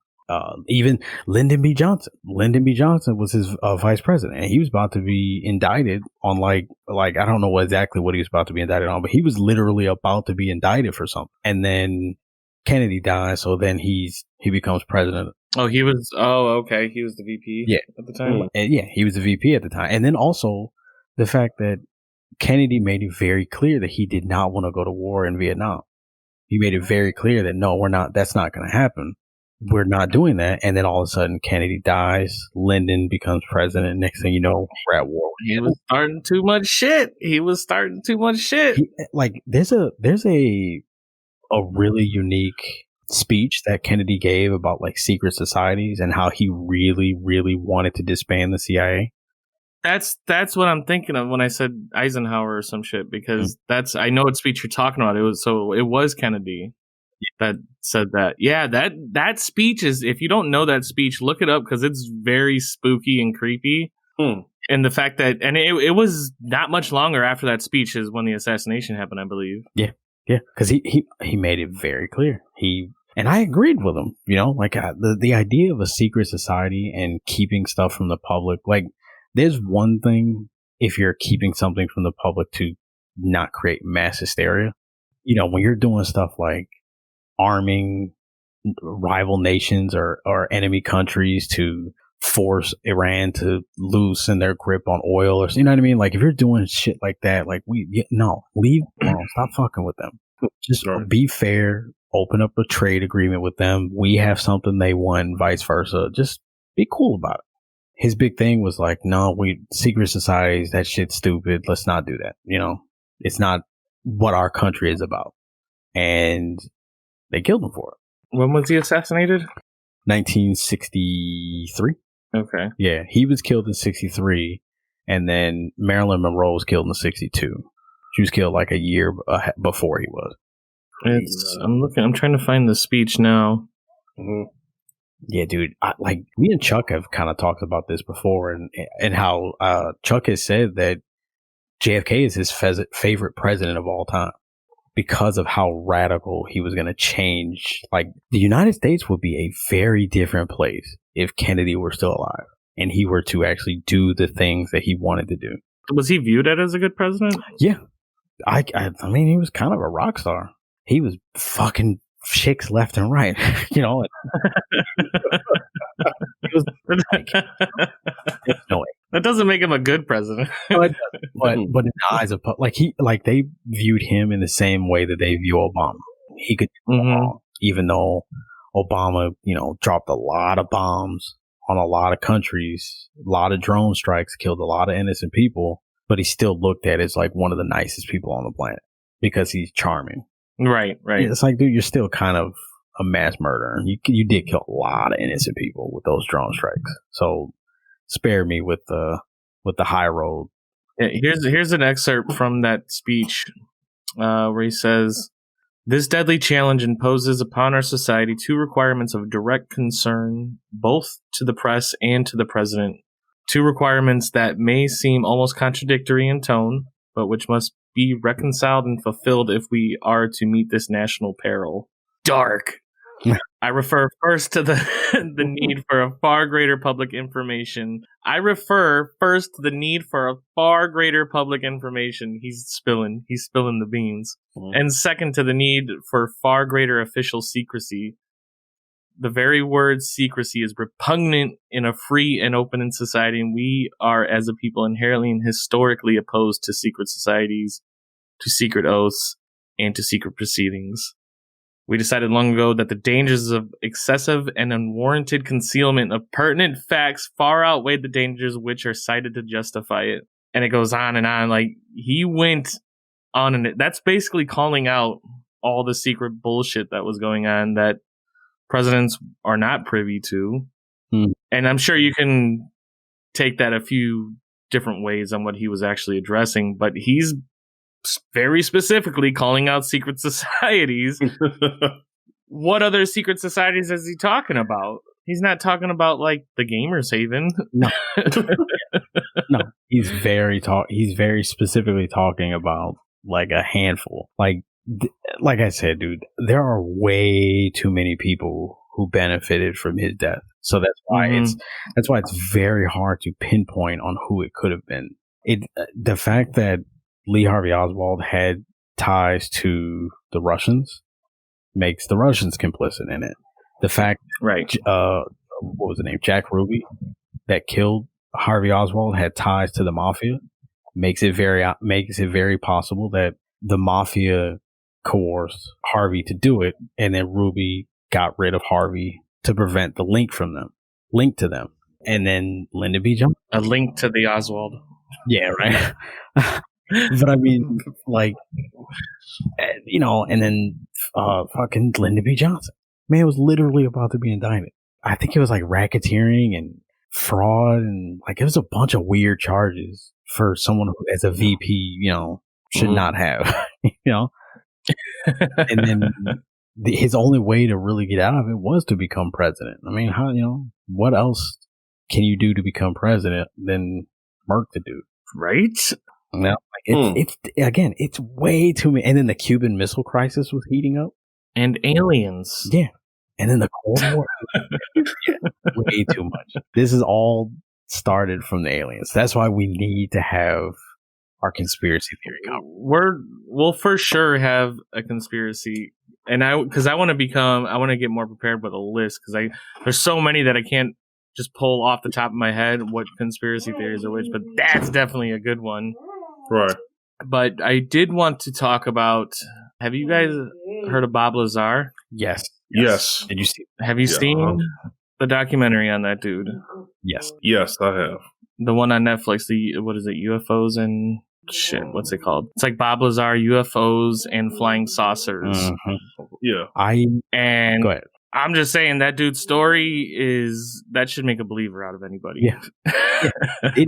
even Lyndon B. Johnson. Lyndon B. Johnson was his vice president, and he was about to be indicted on like I don't know exactly what he was about to be indicted on, but he was literally about to be indicted for something. And then Kennedy dies, so then he becomes president. Oh, he was. Oh, okay. He was the VP. At the time. And he was the VP at the time. And then also the fact that Kennedy made it very clear that he did not want to go to war in Vietnam. He made it very clear that no, we're not. That's not going to happen. We're not doing that. And then all of a sudden, Kennedy dies. Lyndon becomes president. Next thing you know, we're at war. He was starting too much shit. There's a really unique speech that Kennedy gave about like secret societies and how he really, really wanted to disband the CIA. That's what I'm thinking of when I said Eisenhower or some shit, because I know what speech you're talking about. It was Kennedy. that said that. Yeah, that speech is, if you don't know that speech, look it up because it's very spooky and creepy. And the fact that, and it was not much longer after that speech is when the assassination happened, I believe. Yeah, because he made it very clear. And I agreed with him. Like the idea of a secret society and keeping stuff from the public. Like, there's one thing if you're keeping something from the public to not create mass hysteria. When you're doing stuff like arming rival nations or enemy countries to force Iran to loosen their grip on oil, or you know what I mean? Like, if you're doing shit like that, like leave alone. Stop fucking with them. Just be fair. Open up a trade agreement with them. We have something they want, vice versa. Just be cool about it. His big thing was like, no, secret societies, that shit's stupid. Let's not do that. It's not what our country is about. And they killed him for it. When was he assassinated? 1963. Okay. Yeah, he was killed in 63, and then Marilyn Monroe was killed in 62. She was killed like a year before he was. I'm trying to find the speech now. Mm-hmm. Yeah, dude. Me and Chuck have kind of talked about this before, and how Chuck has said that JFK is his favorite president of all time because of how radical he was going to change. Like, the United States would be a very different place if Kennedy were still alive and he were to actually do the things that he wanted to do. Was he viewed as a good president? Yeah. I mean, he was kind of a rock star. He was fucking chicks left and right, no way. That doesn't make him a good president. but in the eyes of they viewed him in the same way that they view Obama. He could even though Obama, dropped a lot of bombs on a lot of countries, a lot of drone strikes, killed a lot of innocent people, but he still looked at as like one of the nicest people on the planet because he's charming. Right. It's like, dude, you're still kind of a mass murderer. You did kill a lot of innocent people with those drone strikes. So spare me with the high road. Yeah, here's an excerpt from that speech where he says, "This deadly challenge imposes upon our society two requirements of direct concern, both to the press and to the president. Two requirements that may seem almost contradictory in tone, but which must be reconciled and fulfilled if we are to meet this national peril." Dark. I refer first to the need for a far greater public information. He's spilling the beans. And second, to the need for far greater official secrecy. The very word secrecy is repugnant in a free and open society, and we are, as a people, inherently and historically opposed to secret societies, to secret oaths, and to secret proceedings. We decided long ago that the dangers of excessive and unwarranted concealment of pertinent facts far outweighed the dangers which are cited to justify it. And it goes on and on. Like, he went on, and that's basically calling out all the secret bullshit that was going on that presidents are not privy to. And I'm sure you can take that a few different ways on what he was actually addressing, but he's very specifically calling out secret societies. What other secret societies is he talking about? He's not talking about like the Gamers Haven. No. No, he's very specifically talking about like a handful. Like I said, dude, there are way too many people who benefited from his death. So that's why it's very hard to pinpoint on who it could have been. The fact that Lee Harvey Oswald had ties to the Russians makes the Russians complicit in it. The fact, what was the name? Jack Ruby, that killed Harvey Oswald, had ties to the mafia, makes it very possible that the mafia coerced Harvey to do it, and then Ruby got rid of Harvey to prevent the link to them, and then Lyndon B. Johnson, a link to the Oswald. Yeah, right. But I mean, like, and then fucking Lyndon B. Johnson. Man was literally about to be indicted. I think it was like racketeering and fraud, and like it was a bunch of weird charges for someone who, as a VP, should not have. And then his only way to really get out of it was to become president. I mean, what else can you do to become president than murk the dude? Right? No, it's way too many. And then the Cuban Missile Crisis was heating up. And aliens. Yeah. And then the Cold War. Way too much. This is all started from the aliens. That's why we need to have our conspiracy theory covered. We'll for sure have a conspiracy. And I want to get more prepared with a list, because there's so many that I can't just pull off the top of my head what conspiracy theories are which, but that's definitely a good one. Right. But I did want to talk about, have you guys heard of Bob Lazar? Yes. Did you see? Have you seen the documentary on that dude? Yes. Yes, I have. The one on Netflix, what is it, UFOs and shit, what's it called? It's like Bob Lazar, UFOs and flying saucers. Mm-hmm. Yeah. Go ahead. I'm just saying that dude's story that should make a believer out of anybody. Yeah. We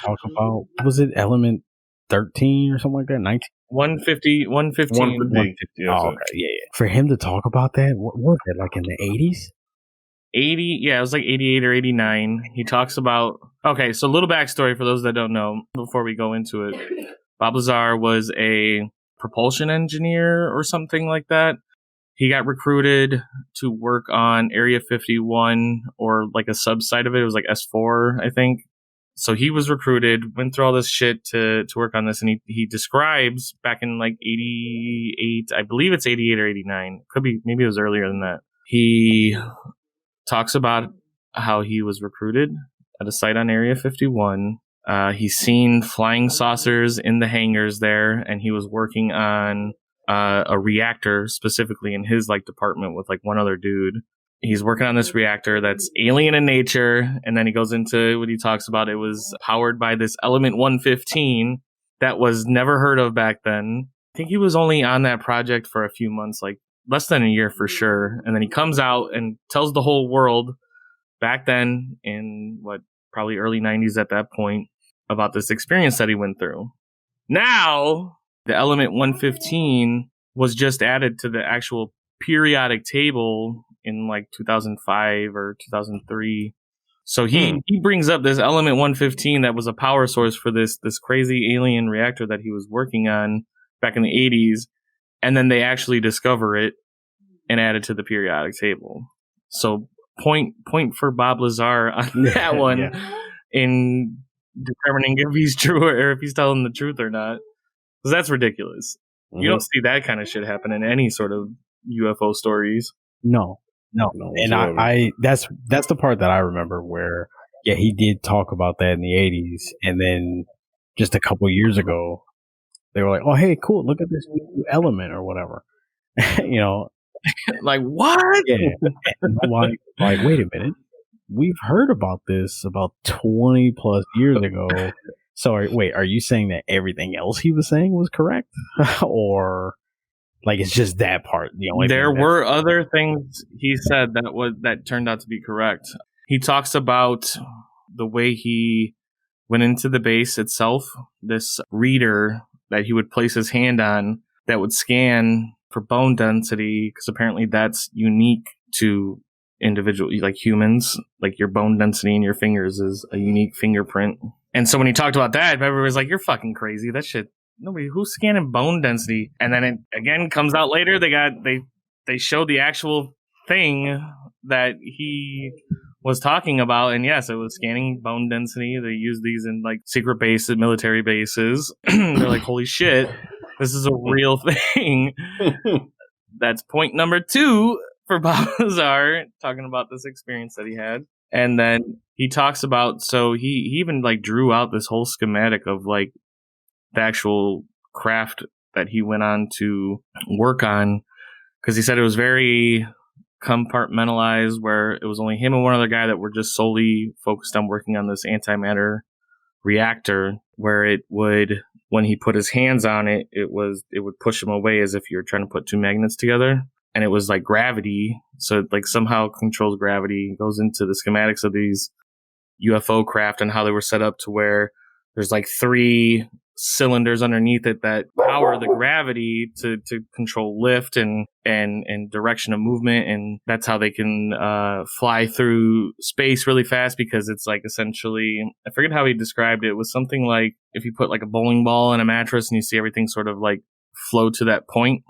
talk about, was it Element 13 or something like that? 19? 115. 150. Oh, okay. Yeah. For him to talk about that, what was it, like in the 80s? 80, yeah, it was like 88 or 89. He talks about, okay, so a little backstory for those that don't know before we go into it. Bob Lazar was a propulsion engineer or something like that. He got recruited to work on Area 51, or like a subsite of it. It was like S4, I think. So he was recruited, went through all this shit to work on this, and he describes back in like 88, I believe it's 88 or 89. Could be, maybe it was earlier than that. He talks about how he was recruited at a site on Area 51. He's seen flying saucers in the hangars there, and he was working on a reactor specifically in his like department with like one other dude. He's working on this reactor that's alien in nature, and then he goes into what he talks about. It was powered by this Element 115 that was never heard of back then. I think he was only on that project for a few months, like less than a year for sure. And then he comes out and tells the whole world back then in probably early 90s at that point about this experience that he went through. Now, the Element 115 was just added to the actual periodic table in like 2005 or 2003. So he brings up this Element 115 that was a power source for this crazy alien reactor that he was working on back in the 80s. And then they actually discover it and add it to the periodic table. So point for Bob Lazar on that one in determining if he's true or if he's telling the truth or not. Because that's ridiculous. Mm-hmm. You don't see that kind of shit happen in any sort of UFO stories. No. And I that's the part that I remember where, he did talk about that in the 80s. And then just a couple years ago, they were like, oh, hey, cool, look at this new element or whatever. Like, what? Yeah. Like, wait a minute. We've heard about this about 20 plus years ago. So, are you saying that everything else he was saying was correct? Or, like, it's just that part? There were other things he said that turned out to be correct. He talks about the way he went into the base itself, this reader that he would place his hand on that would scan for bone density, because apparently that's unique to individual, like humans, like your bone density in your fingers is a unique fingerprint. And so when he talked about that, everybody was like, you're fucking crazy. That shit, who's scanning bone density? And then it again comes out later. They showed the actual thing that he was talking about, and yes, it was scanning bone density. They use these in like secret bases, military bases. They're like, holy shit, this is a real thing. That's point number 2 for Bob Lazar, talking about this experience that he had. And then he talks about, so he even like drew out this whole schematic of like the actual craft that he went on to work on, because he said it was very compartmentalized, where it was only him and one other guy that were just solely focused on working on this antimatter reactor, where it would, when he put his hands on it, it would push him away as if you're trying to put two magnets together. And it was like gravity. So it like somehow controls gravity. It goes into the schematics of these UFO craft and how they were set up to where there's like 3 cylinders underneath it that power the gravity to control lift and direction of movement, and that's how they can fly through space really fast, because it's like essentially, I forget how he described it. It was something like if you put like a bowling ball in a mattress and you see everything sort of like flow to that point.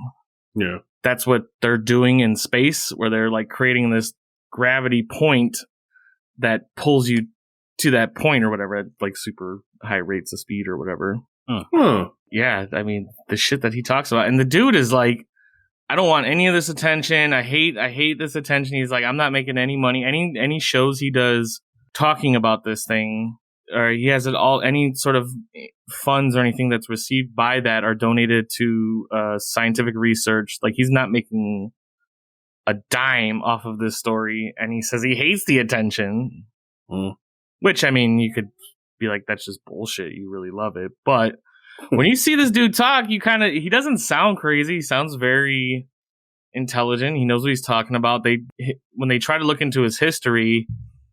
Yeah. That's what they're doing in space, where they're like creating this gravity point that pulls you to that point or whatever at like super high rates of speed or whatever. Yeah, I mean, the shit that he talks about. And the dude is like, I don't want any of this attention. I hate this attention. He's like, I'm not making any money. Any shows he does talking about this thing, or he has it all, any sort of funds or anything that's received by that are donated to scientific research. Like, he's not making a dime off of this story. And he says he hates the attention, which, I mean, you could be like, that's just bullshit. You really love it. But when you see this dude talk, he doesn't sound crazy. He sounds very intelligent. He knows what he's talking about. When they try to look into his history,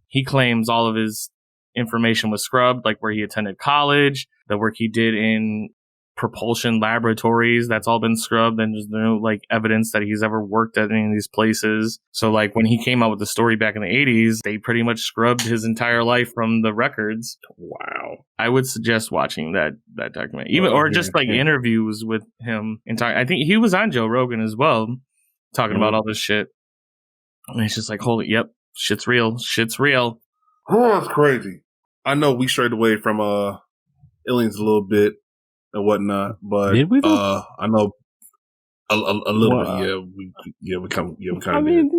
he claims all of his information was scrubbed, like where he attended college, the work he did in propulsion laboratories, that's all been scrubbed, and there's no like evidence that he's ever worked at any of these places. So like when he came out with the story back in the 80s, they pretty much scrubbed his entire life from the records. Wow. I would suggest watching that document, or just like interviews with him. I think he was on Joe Rogan as well, talking about all this shit. And it's just like, holy, yep, shit's real. Oh, that's crazy. I know we strayed away from aliens a little bit and whatnot, but did we? I know a little bit. We kind of. I mean,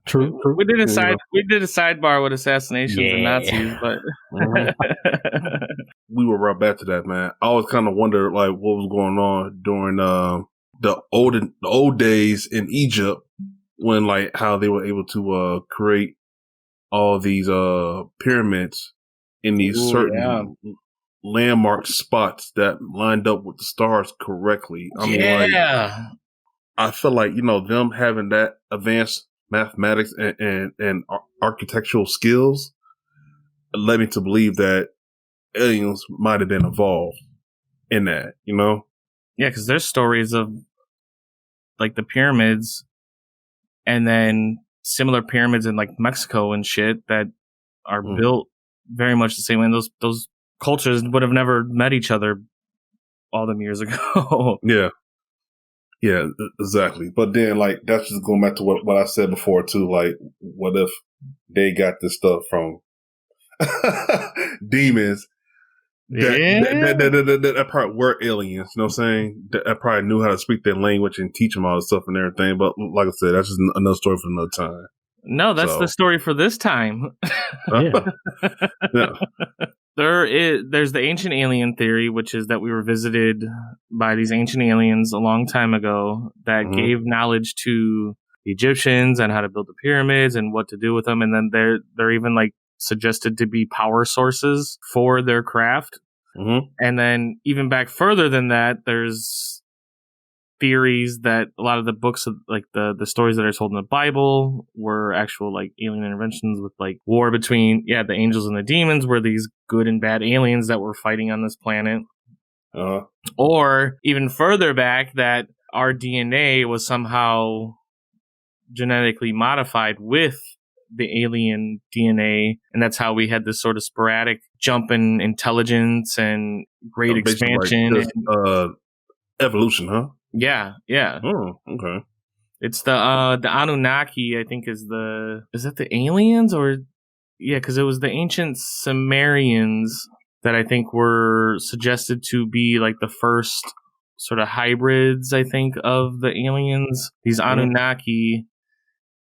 true. We did a sidebar with assassinations and Nazis, but we were right back to that, man. I always kind of wondered like what was going on during the old days in Egypt, when like how they were able to create all these pyramids in these certain landmark spots that lined up with the stars correctly. I mean, like, I feel like, them having that advanced mathematics and architectural skills led me to believe that aliens might have been involved in that, Yeah, because there's stories of like the pyramids, and then similar pyramids in like Mexico and shit that are built very much the same way. And those cultures would have never met each other all them years ago. Yeah, exactly. But then, like, that's just going back to what I said before too. Like, what if they got this stuff from demons? That probably were aliens. You know what I'm saying? That probably knew how to speak their language and teach them all this stuff and everything. But like I said, that's just another story for another time. No, that's the story for this time. There's the ancient alien theory, which is that we were visited by these ancient aliens a long time ago that gave knowledge to the Egyptians and how to build the pyramids and what to do with them. And then they're even like suggested to be power sources for their craft. And then even back further than that, there's theories that a lot of the books of like the stories that are told in the Bible were actual like alien interventions with like war between the angels and the demons, were these good and bad aliens that were fighting on this planet. Or even further back, that our DNA was somehow genetically modified with the alien DNA, and that's how we had this sort of sporadic jump in intelligence and great expansion. Like evolution, huh? Yeah. Oh, okay. It's the Anunnaki, I think, is that the aliens, or because it was the ancient Sumerians that I think were suggested to be like the first sort of hybrids, I think, of the aliens. These Anunnaki.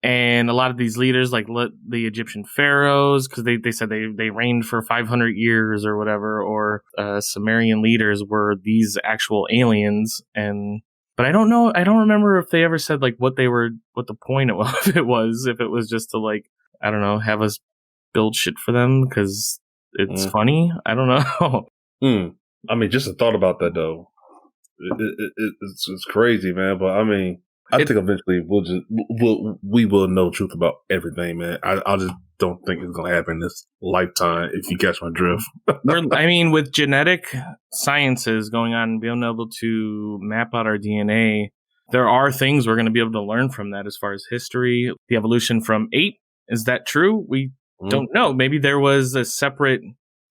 And a lot of these leaders, like the Egyptian pharaohs, because they said they reigned for 500 years or whatever, or Sumerian leaders were these actual aliens. But I don't know. I don't remember if they ever said like what the point of it was. If it was just to like, I don't know, have us build shit for them because it's funny. I don't know. I mean, just a thought about that though. It's crazy, man. But I mean, I think eventually we will know the truth about everything, man. I just don't think it's gonna happen this lifetime. If you catch my drift. With genetic sciences going on and being able to map out our DNA, there are things we're going to be able to learn from that as far as history, the evolution from ape. Is that true? We don't know. Maybe there was a separate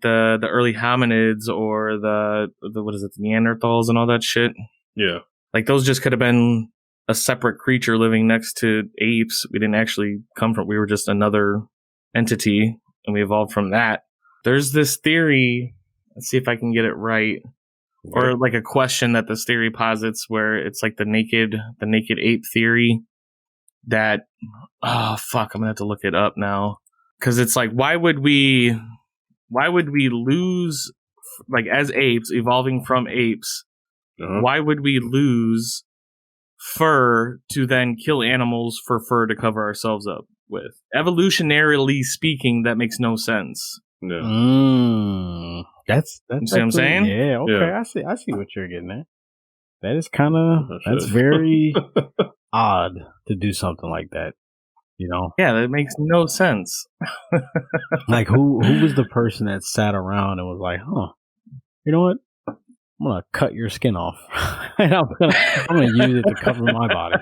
the early hominids or the what is it, the Neanderthals and all that shit. Yeah, like those just could have been a separate creature living next to apes. We didn't actually come from. We were just another entity, and we evolved from that. There's this theory. Let's see if I can get it right. Or like a question that this theory posits where it's like the naked ape theory that, I'm gonna have to look it up now. Cause it's like, why would we lose, like as apes evolving from apes, why would we lose fur to then kill animals for fur to cover ourselves up with? Evolutionarily speaking, that makes no sense. No. That's you see what I'm saying? Yeah, okay. Yeah. I see what you're getting at. That is that's very odd to do something like that. You know? Yeah, that makes no sense. Like who was the person that sat around and was like, you know what? I'm gonna cut your skin off. And I'm gonna use it to cover my body.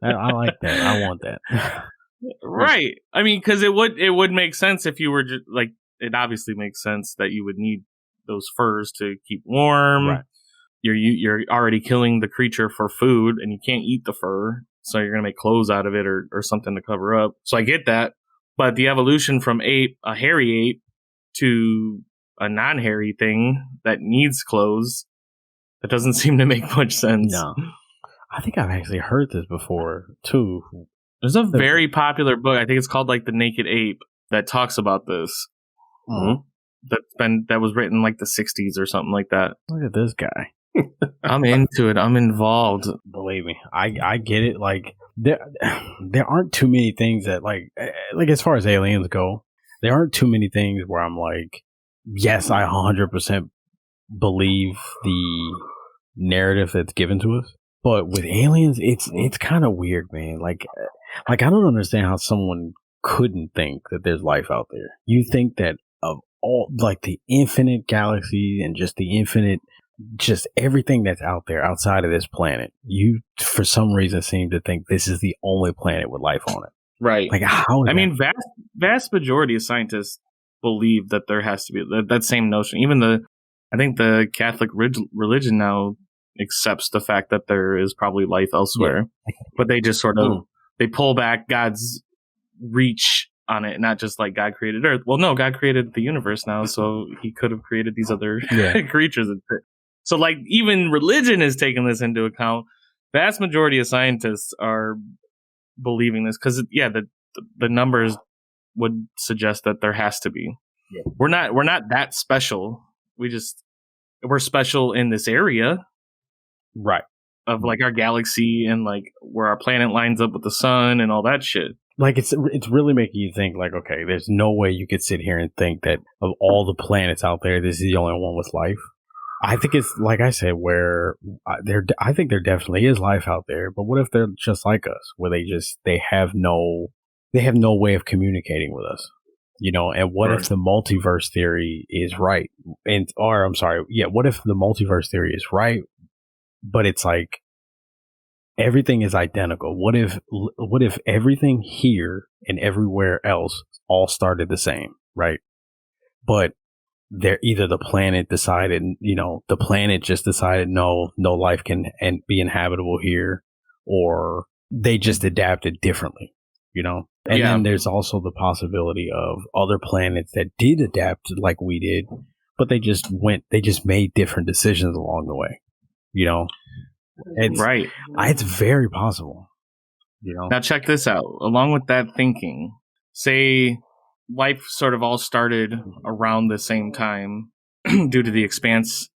I like that. I want that. Right. I mean, because it would make sense if you were just like, it obviously makes sense that you would need those furs to keep warm. Right. You're already killing the creature for food, and you can't eat the fur, so you're gonna make clothes out of it or something to cover up. So I get that, but the evolution from a hairy ape to a non-hairy thing that needs clothes, that doesn't seem to make much sense. No, I think I've actually heard this before too. There's a very popular book. I think it's called like The Naked Ape that talks about this. Mm-hmm. That was written like the 60s or something like that. Look at this guy. I'm into it. I'm involved. Believe me, I get it. Like there aren't too many things that like as far as aliens go, there aren't too many things where I'm like, yes, I 100% believe the narrative that's given to us. But with aliens, it's kind of weird, man. Like I don't understand how someone couldn't think that there's life out there. You think that of all, like the infinite galaxies and just the infinite, just everything that's out there outside of this planet, you for some reason seem to think this is the only planet with life on it. Right. Like how? I mean, vast majority of scientists believe that there has to be that same notion. Even I think the Catholic religion now accepts the fact that there is probably life elsewhere, but they just sort of they pull back God's reach on it, not just like God created Earth. Well, no, God created the universe now, so He could have created these other creatures. So, like, even religion is taking this into account. Vast majority of scientists are believing this because, the numbers would suggest that there has to be. Yeah. We're not that special. We're special in this area, right? Of like our galaxy and like where our planet lines up with the sun and all that shit. Like it's really making you think like, okay, there's no way you could sit here and think that of all the planets out there, this is the only one with life. I think it's like I said, where I think there definitely is life out there. But what if they're just like us, where they have no way of communicating with us, you know? And what if the multiverse theory is right? What if the multiverse theory is right, but it's like everything is identical? What if everything here and everywhere else all started the same, right? But they're either the planet decided, the planet just decided no life can be inhabitable here, or they just adapted differently, And then there's also the possibility of other planets that did adapt like we did, but they just made different decisions along the way, It's right. It's very possible, Now check this out. Along with that thinking, say life sort of all started around the same time due to the expanse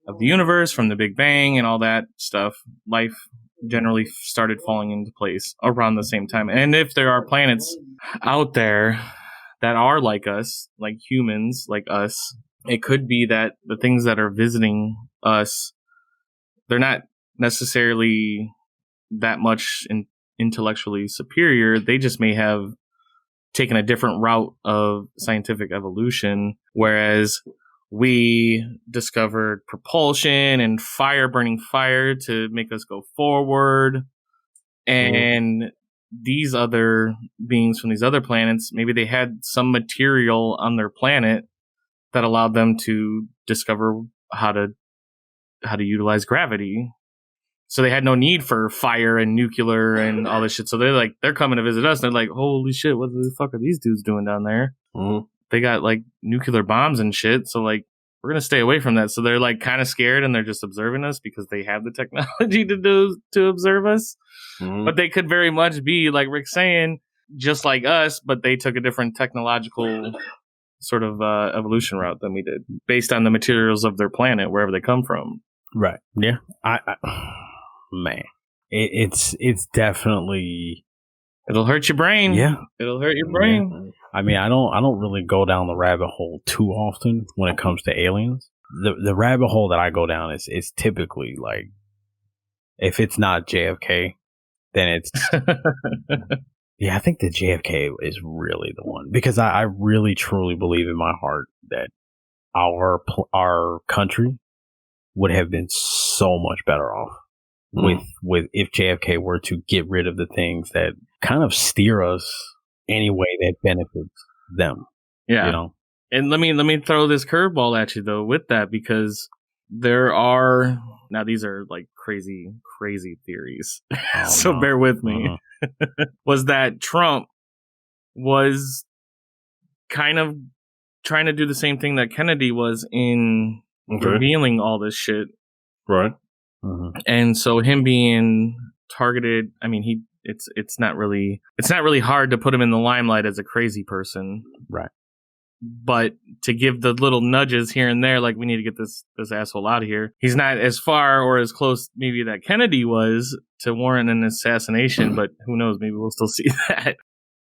of the universe from the Big Bang and all that stuff. Life generally started falling into place around the same time. And if there are planets out there that are like us, like humans, like us, it could be that the things that are visiting us, they're not necessarily that much intellectually superior. They just may have taken a different route of scientific evolution, whereas we discovered propulsion and burning fire to make us go forward. And these other beings from these other planets, maybe they had some material on their planet that allowed them to discover how to utilize gravity. So they had no need for fire and nuclear and all this shit. So they're coming to visit us. And they're like, holy shit, what the fuck are these dudes doing down there? Mm-hmm. They got like nuclear bombs and shit. So like, we're going to stay away from that. So they're like kind of scared and they're just observing us because they have the technology to observe us. Mm-hmm. But they could very much be, like Rick's saying, just like us, but they took a different technological sort of evolution route than we did based on the materials of their planet, wherever they come from. Right. Yeah. Man, it's definitely, it'll hurt your brain. Yeah, it'll hurt your brain. Yeah. I mean, I don't really go down the rabbit hole too often when it comes to aliens. The rabbit hole that I go down is typically like, if it's not JFK, then it's yeah. I think the JFK is really the one, because I really truly believe in my heart that our country would have been so much better off with if JFK were to get rid of the things that kind of steer us any way that benefits them. Yeah. You know? And let me throw this curveball at you though with that, because there are, now these are like crazy theories. So no. bear with me. Was that Trump was kind of trying to do the same thing that Kennedy was in revealing all this shit. Right. Mm-hmm. And so him being targeted, I mean, it's not really hard to put him in the limelight as a crazy person. Right. But to give the little nudges here and there, like, we need to get this asshole out of here. He's not as far or as close maybe that Kennedy was to warrant an assassination, but who knows, maybe we'll still see that.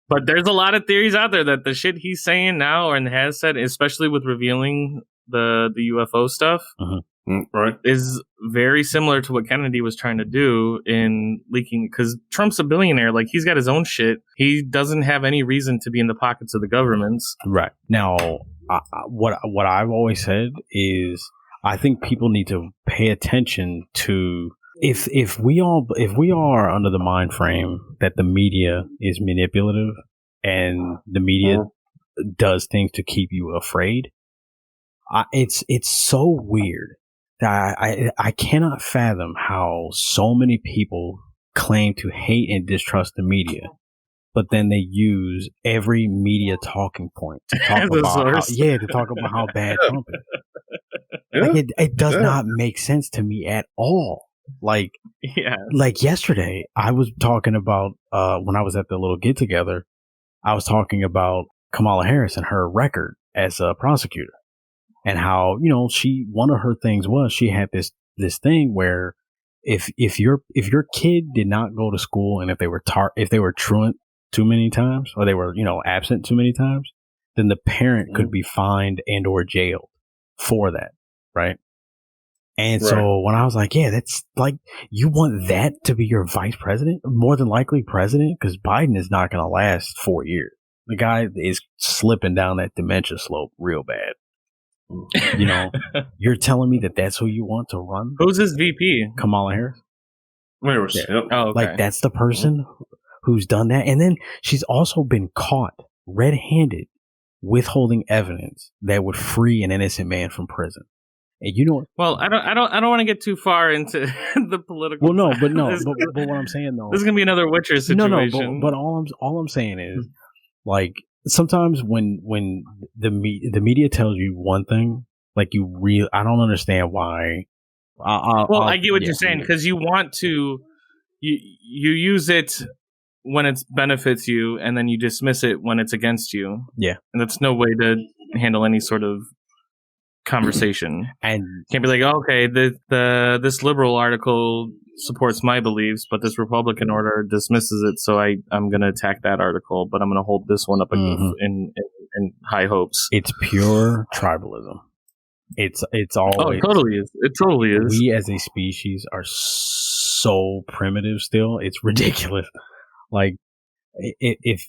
But there's a lot of theories out there that the shit he's saying now and has said, especially with revealing the UFO stuff, right, is very similar to what Kennedy was trying to do in leaking, because Trump's a billionaire. Like, he's got his own shit. He doesn't have any reason to be in the pockets of the governments. Right. Now, what I've always said is, I think people need to pay attention to, if we are under the mind frame that the media is manipulative and the media does things to keep you afraid, it's so weird that I cannot fathom how so many people claim to hate and distrust the media, but then they use every media talking point to talk about how bad Trump is. Yeah. Like, it does not make sense to me at all. Like, like yesterday, I was talking about when I was at the little get together, I was talking about Kamala Harris and her record as a prosecutor. And how, you know, one of her things was she had this thing where if your kid did not go to school, and if they were truant too many times, or they were, you know, absent too many times, then the parent could be fined and or jailed for that, right? And so when I was like, yeah, that's like, you want that to be your vice president, more than likely president, because Biden is not going to last 4 years. The guy is slipping down that dementia slope real bad. You know, you're telling me that that's who you want to run? Who's his VP? Kamala Harris. Yeah. Oh, okay. Like, that's the person who's done that. And then she's also been caught red-handed withholding evidence that would free an innocent man from prison. And you know, well, I don't want to get too far into the political. Well, but what I'm saying though, this is gonna be another Witcher situation. But all I'm saying is, like, sometimes when the media tells you one thing, like, I don't understand why. I get what you're saying, because you want to, you use it when it benefits you, and then you dismiss it when it's against you. Yeah, and that's no way to handle any sort of conversation. And can't be like, oh, okay, this liberal article supports my beliefs, but this Republican order dismisses it, so I'm going to attack that article, but I'm going to hold this one up in high hopes. It's pure tribalism. It's always. Oh, it totally is. It totally is. We as a species are so primitive still. It's ridiculous. Like, if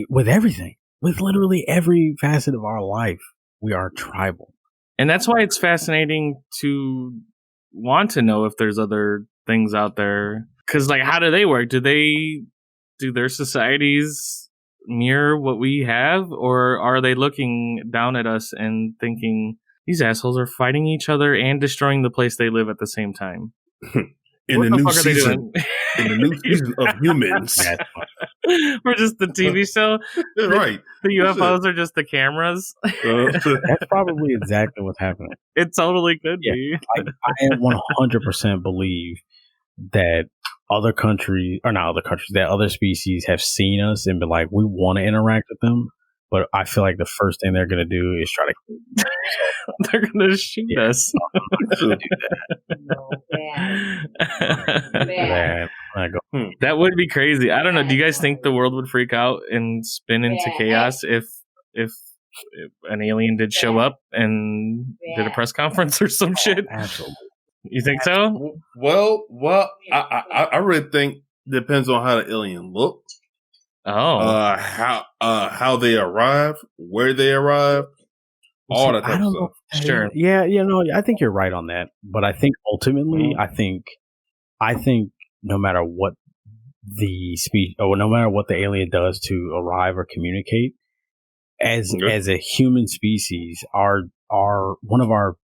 with everything, with literally every facet of our life, we are tribal. And that's why it's fascinating to want to know if there's other things out there. Because, like, how do they work? Do their societies mirror what we have? Or are they looking down at us and thinking, these assholes are fighting each other and destroying the place they live at the same time? In the new season of Humans. Or just the TV show? Right. The UFOs are just the cameras? That's probably exactly what's happening. It totally could be. I 100% believe that other countries, or not other countries, that other species have seen us and been like, we want to interact with them. But I feel like the first thing they're going to do is try to... They're going to shoot us. That would be crazy. I don't know. Do you guys think the world would freak out and spin into chaos if an alien did show up and did a press conference or some shit? Absolutely. You think so? Well, I really think depends on how the alien looked. Oh, how they arrive, where they arrive, all that type of stuff. Sure. Yeah, I think you're right on that. But I think ultimately, I think no matter what the speech or no matter what the alien does to arrive or communicate, as a human species, our one of our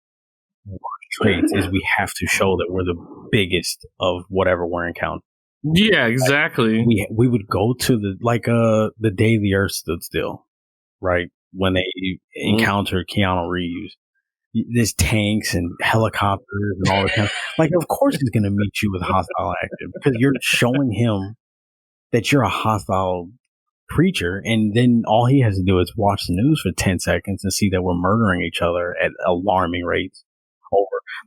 traits is we have to show that we're the biggest of whatever we're encountering. Yeah, exactly. We would go to the day the Earth stood still, right? When they encountered Keanu Reeves, there's tanks and helicopters and all that kind of, like, of course he's going to meet you with hostile active because you're showing him that you're a hostile creature, and then all he has to do is watch the news for 10 seconds and see that we're murdering each other at alarming rates.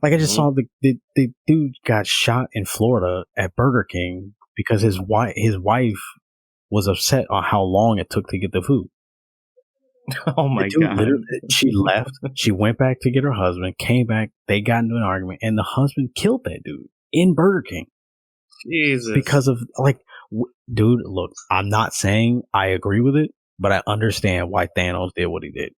Like, I just saw the dude got shot in Florida at Burger King because his wife was upset on how long it took to get the food. Oh my God. She left. She went back to get her husband, came back. They got into an argument, and the husband killed that dude in Burger King. Jesus. Because of, like, dude, look, I'm not saying I agree with it, but I understand why Thanos did what he did.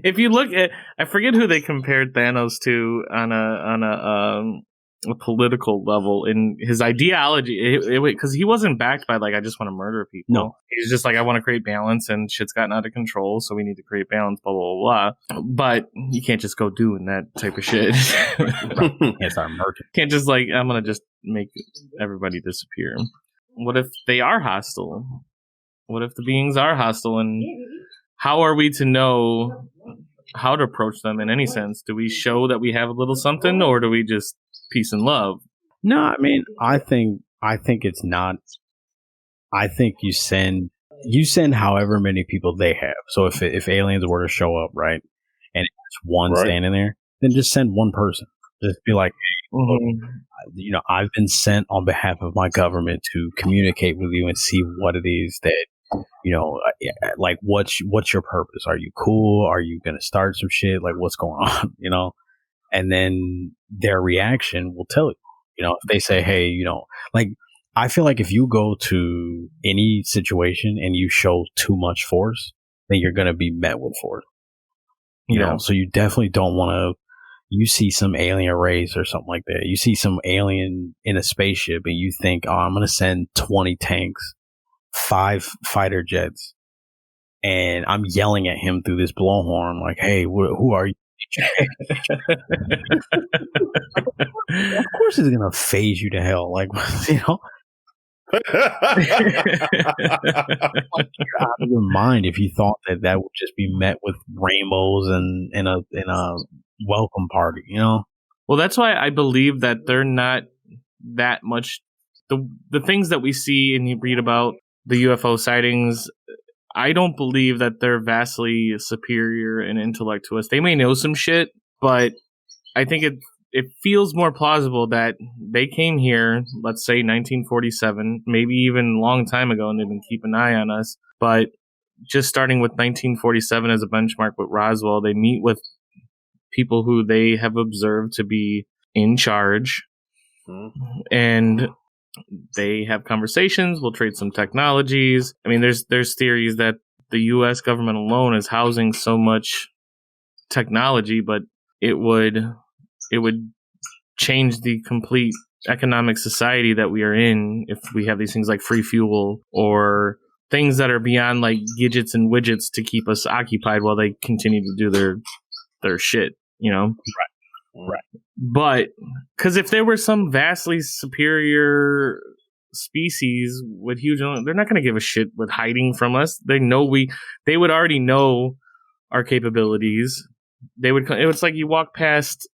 If you look at, I forget who they compared Thanos to on a political level in his ideology, because he wasn't backed by, like, I just want to murder people. No, he's just like, I want to create balance, and shit's gotten out of control, so we need to create balance. Blah blah blah. But you can't just go doing that type of shit. Can't start murdering. Can't just, like, I'm gonna just make everybody disappear. What if they are hostile? What if the beings are hostile, and how are we to know how to approach them in any sense? Do we show that we have a little something, or do we just peace and love? No, I mean, I think it's not. I think you send however many people they have. So if aliens were to show up, right, and it's one standing there, then just send one person. Just be like, look, I've been sent on behalf of my government to communicate with you and see what it is that, like, what's your purpose? Are you cool? Are you going to start some shit? Like, what's going on? And then their reaction will tell you, if they say, hey, like, I feel like if you go to any situation and you show too much force, then you're going to be met with force. You know, so you definitely don't want to. You see some alien race or something like that. You see some alien in a spaceship and you think, oh, I'm going to send 20 tanks, 5 fighter jets, and I'm yelling at him through this blowhorn like, hey, who are you? Of course it's going to phase you to hell. Like, like, you're out of your mind if you thought that would just be met with rainbows and in a welcome party, Well, that's why I believe that they're not that much. The things that we see and you read about the UFO sightings, I don't believe that they're vastly superior in intellect to us. They may know some shit, but I think it feels more plausible that they came here, let's say 1947, maybe even a long time ago, and they've been keeping an eye on us. But just starting with 1947 as a benchmark with Roswell, they meet with people who they have observed to be in charge. And they have conversations. We'll trade some technologies. I mean, there's theories that the U.S. government alone is housing so much technology, but it would change the complete economic society that we are in if we have these things like free fuel or things that are beyond like gadgets and widgets to keep us occupied while they continue to do their shit, you know? Right. But because if there were some vastly superior species with huge, they're not going to give a shit with hiding from us. They would already know our capabilities. It's like you walk past,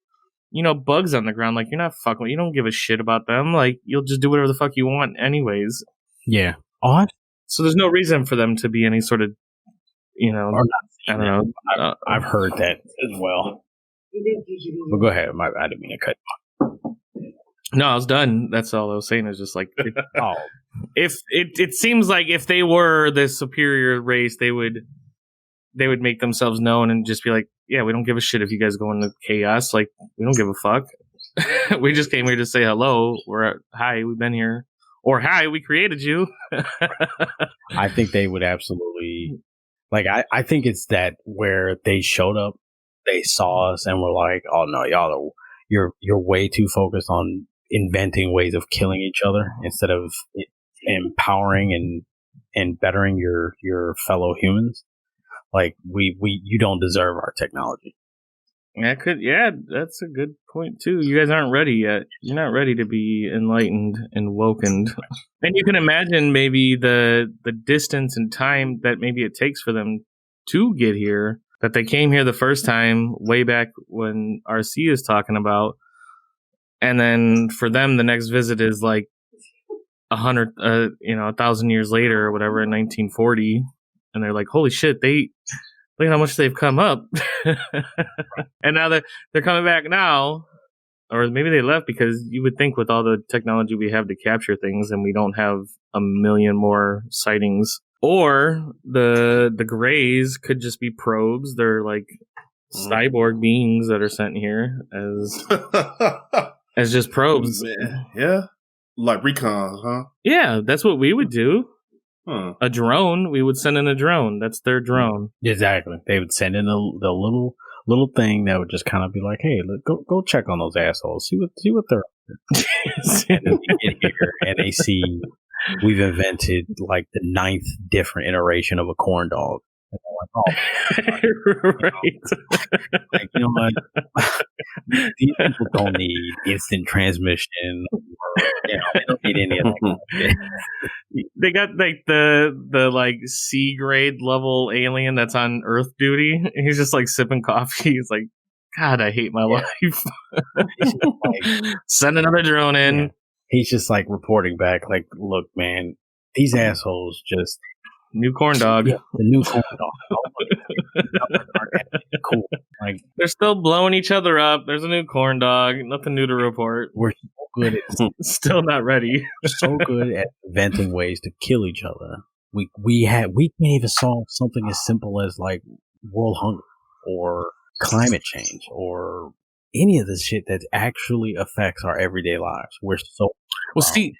you know, bugs on the ground. Like, you're not fucking, you don't give a shit about them. Like, you'll just do whatever the fuck you want anyways. Yeah. Odd. So there's no reason for them to be any sort of, you know, I don't know. I've heard that as well. Well, go ahead. I didn't mean to cut. No, I was done. That's all I was saying. Is just like, if it seems like if they were this superior race, they would make themselves known and just be like, yeah, we don't give a shit if you guys go into chaos. Like, we don't give a fuck. We just came here to say hello. Hi, we've been here. Or hi, we created you. I think they would absolutely, like, I think it's that where they showed up, they saw us and were like, oh no, you're way too focused on inventing ways of killing each other instead of empowering and bettering your fellow humans. Like, you don't deserve our technology. Yeah, that's a good point too. You guys aren't ready yet. You're not ready to be enlightened and wokened. And you can imagine maybe the distance and time that maybe it takes for them to get here. That they came here the first time way back when RC is talking about, and then for them the next visit is like 1,000 years later or whatever in 1940, and they're like, holy shit, look at how much they've come up. And now that they're coming back now, or maybe they left because you would think with all the technology we have to capture things and we don't have a million more sightings. Or the Greys could just be probes. They're like cyborg beings that are sent here as just probes. Yeah. Like recon, huh? Yeah, that's what we would do. Huh. A drone, we would send in a drone. That's their drone. Exactly. They would send in the little thing that would just kind of be like, hey, go check on those assholes. See what they're up to. And then they get here and they see we've invented like the 9th different iteration of a corn dog. And they're like, oh, right. Like, you know what? These people don't need instant transmission. They don't need any of that. They got like the like C grade level alien that's on Earth duty. He's just like sipping coffee. He's like, God, I hate my life. Send another drone in. Yeah. He's just like reporting back, like, look, man, these assholes just new corn dog. Yeah, the new corn dog. Cool. Like, they're still blowing each other up. There's a new corn dog. Nothing new to report. We're so good at still not ready. We're so good at inventing ways to kill each other. We can't even solve something as simple as like world hunger or climate change or any of this shit that actually affects our everyday lives. We're so well. See,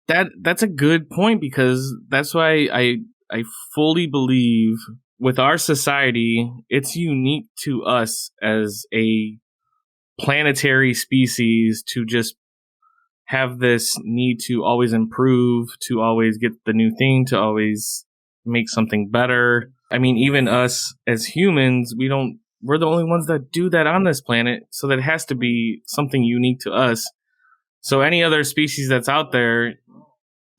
that's a good point because that's why I fully believe with our society, it's unique to us as a planetary species to just have this need to always improve, to always get the new thing, to always make something better. I mean, even us as humans, we're the only ones that do that on this planet. So that has to be something unique to us. So any other species that's out there,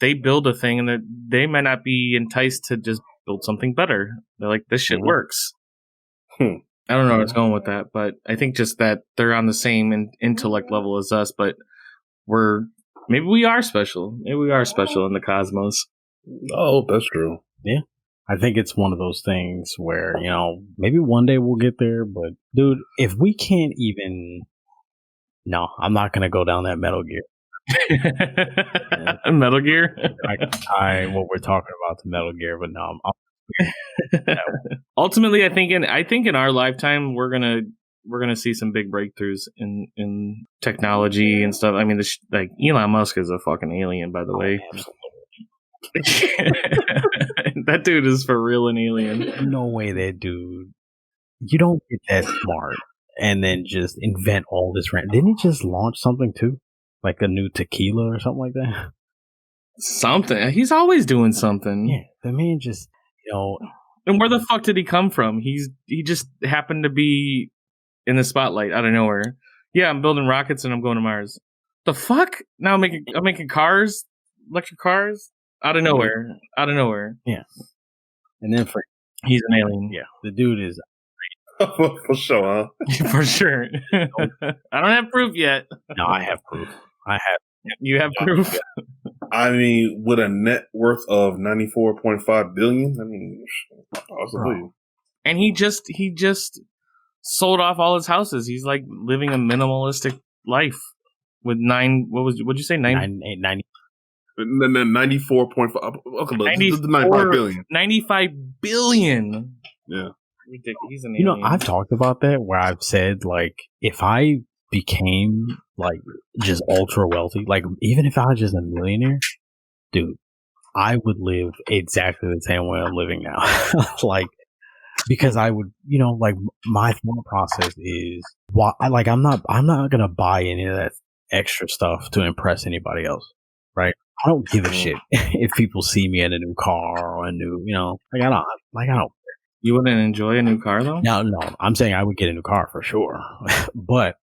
they build a thing and that they might not be enticed to just build something better. They're like, this shit works. I don't know where it's going with that, but I think just that they're on the same intellect level as us, but maybe we are special. Maybe we are special in the cosmos. Oh, that's true. Yeah. I think it's one of those things where, maybe one day we'll get there, but dude, if we can't even, no, I'm not going to go down that Metal Gear. Metal Gear. I can tie what we're talking about to Metal Gear, but no. Ultimately, I think in our lifetime we're gonna we're gonna see some big breakthroughs in technology and stuff. I mean, like Elon Musk is a fucking alien, by the way. That dude is for real an alien. No way, that dude. You don't get that smart and then just invent all this rant. Didn't he just launch something too, like a new tequila or something like that? Something. He's always doing something. Yeah, the man just, you know. And where the fuck did he come from? He just happened to be in the spotlight out of nowhere. Yeah, I'm building rockets and I'm going to Mars. The fuck? Now I'm making cars, electric cars, out of nowhere. Out of nowhere. Yeah. And then he's an alien. Yeah, the dude is for sure, huh? For sure. I don't have proof yet. No, I have proof. I have. You have proof? I mean, with a net worth of $94.5 billion, I mean, possibly. And he just sold off all his houses. He's like living a minimalistic life with what'd you say? 90? 94.5. Okay, look, this is the 95 billion. 95 billion. Yeah. Ridiculous. He's an alien. I've talked about that where I've said, like, if I became like just ultra wealthy, like even if I was just a millionaire, dude, I would live exactly the same way I'm living now. Like, because I would, like my thought process is I'm not gonna buy any of that extra stuff to impress anybody else, right? I don't give a shit if people see me in a new car or a new, I don't. You wouldn't enjoy a new car though? No, I'm saying I would get a new car for sure, but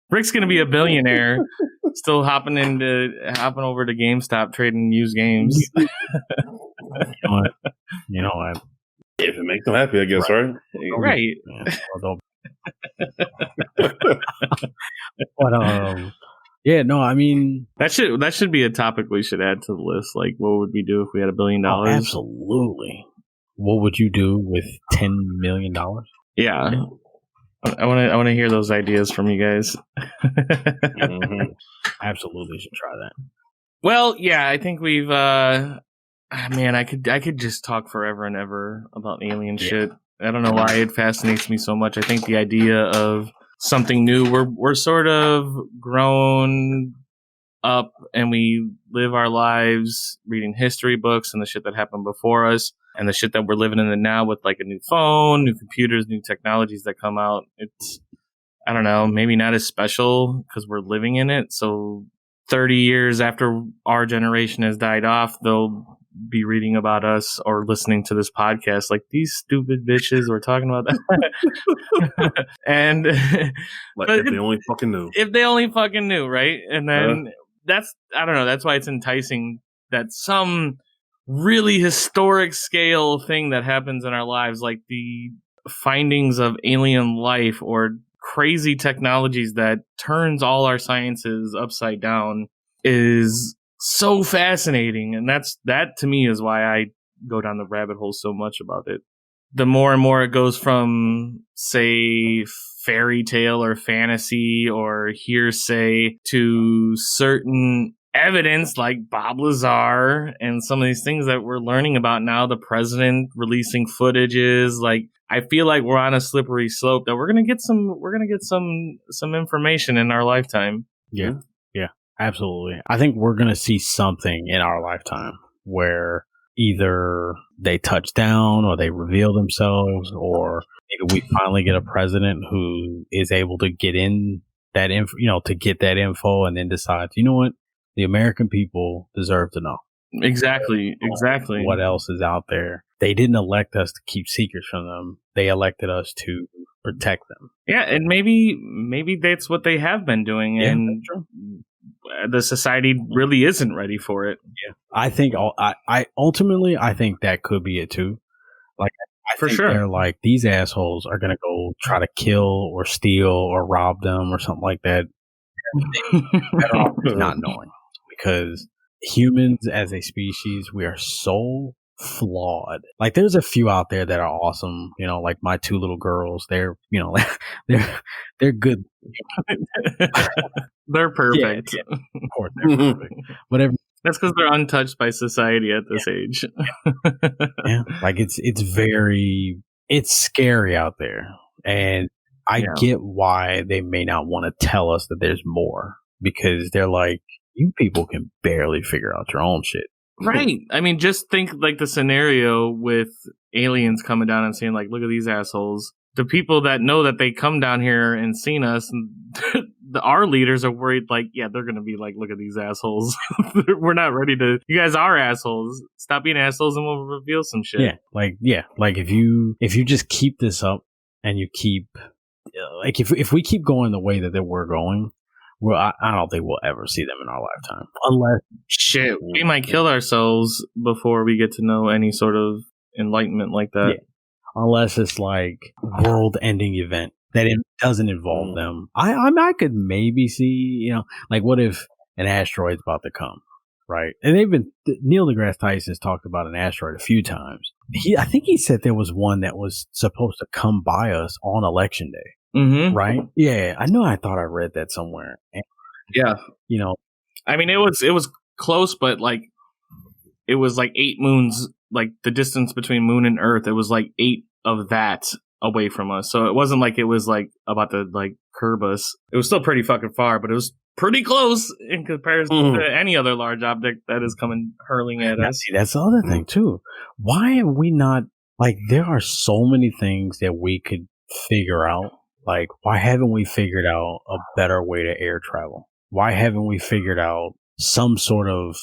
Rick's gonna be a billionaire, still hopping over to GameStop trading used games. You know what? If it makes them happy, I guess, right? Right. But yeah, no, I mean that should be a topic we should add to the list. Like, what would we do if we had $1 billion? Oh, absolutely. What would you do with $10 million? Yeah. I want to hear those ideas from you guys. Mm-hmm. Absolutely should try that. Well, yeah, I think we've man, I could just talk forever and ever about alien shit. I don't know why it fascinates me so much. I think the idea of something new, we're sort of grown up and we live our lives reading history books and the shit that happened before us. And the shit that we're living in it now with like a new phone, new computers, new technologies that come out. It's, I don't know, maybe not as special because we're living in it. So 30 years after our generation has died off, they'll be reading about us or listening to this podcast like these stupid bitches were talking about that. And like if they only fucking knew. If they only fucking knew, right? And then that's, I don't know, that's why it's enticing that some really historic scale thing that happens in our lives, like the findings of alien life or crazy technologies that turns all our sciences upside down, is so fascinating. And that to me is why I go down the rabbit hole so much about it. The more and more it goes from, say, fairy tale or fantasy or hearsay to certain evidence like Bob Lazar and some of these things that we're learning about now, the president releasing footages, like I feel like we're on a slippery slope that we're gonna get some information in our lifetime. Yeah, absolutely. I think we're gonna see something in our lifetime where either they touch down or they reveal themselves, or maybe we finally get a president who is able to get in that info, to get that info and then decides, you know what? The American people deserve to know. Exactly. What else is out there? They didn't elect us to keep secrets from them. They elected us to protect them. Yeah, and maybe that's what they have been doing, and the society really isn't ready for it. Yeah, I think I ultimately think that could be it too. Like, I think they're like, these assholes are gonna go try to kill or steal or rob them or something like that. Better off not knowing. Because humans as a species, we are so flawed. Like, there's a few out there that are awesome, like my two little girls. They're they're good. They're perfect. Yeah, of course, they're perfect. Whatever. That's because they're untouched by society at this age. Yeah, like it's scary out there, and I get why they may not want to tell us that there's more, because they're like, you people can barely figure out your own shit. Right. I mean, just think like the scenario with aliens coming down and saying like, look at these assholes. The people that know that they come down here and seen us, and our leaders are worried like, yeah, they're going to be like, look at these assholes. We're not ready to, you guys are assholes. Stop being assholes and we'll reveal some shit. Like if you just keep this up and you keep, like if we keep going the way that we're going, well, I don't think we'll ever see them in our lifetime. Unless shit, we might kill ourselves before we get to know any sort of enlightenment like that. Yeah. Unless it's like world-ending event that it doesn't involve them. I could maybe see, like what if an asteroid's about to come, right? And Neil deGrasse Tyson's talked about an asteroid a few times. I think he said there was one that was supposed to come by us on election day. Mm-hmm. Right? Yeah, I thought I read that somewhere. And, yeah. I mean, it was close, but like, it was like 8 moons, like the distance between moon and Earth. It was like 8 of that away from us. So it wasn't like it was like about to like curb us. It was still pretty fucking far, but it was pretty close in comparison to any other large object that is coming hurling at us. See, that's the other thing too. Why have we not, like, there are so many things that we could figure out. Like, why haven't we figured out a better way to air travel? Why haven't we figured out some sort of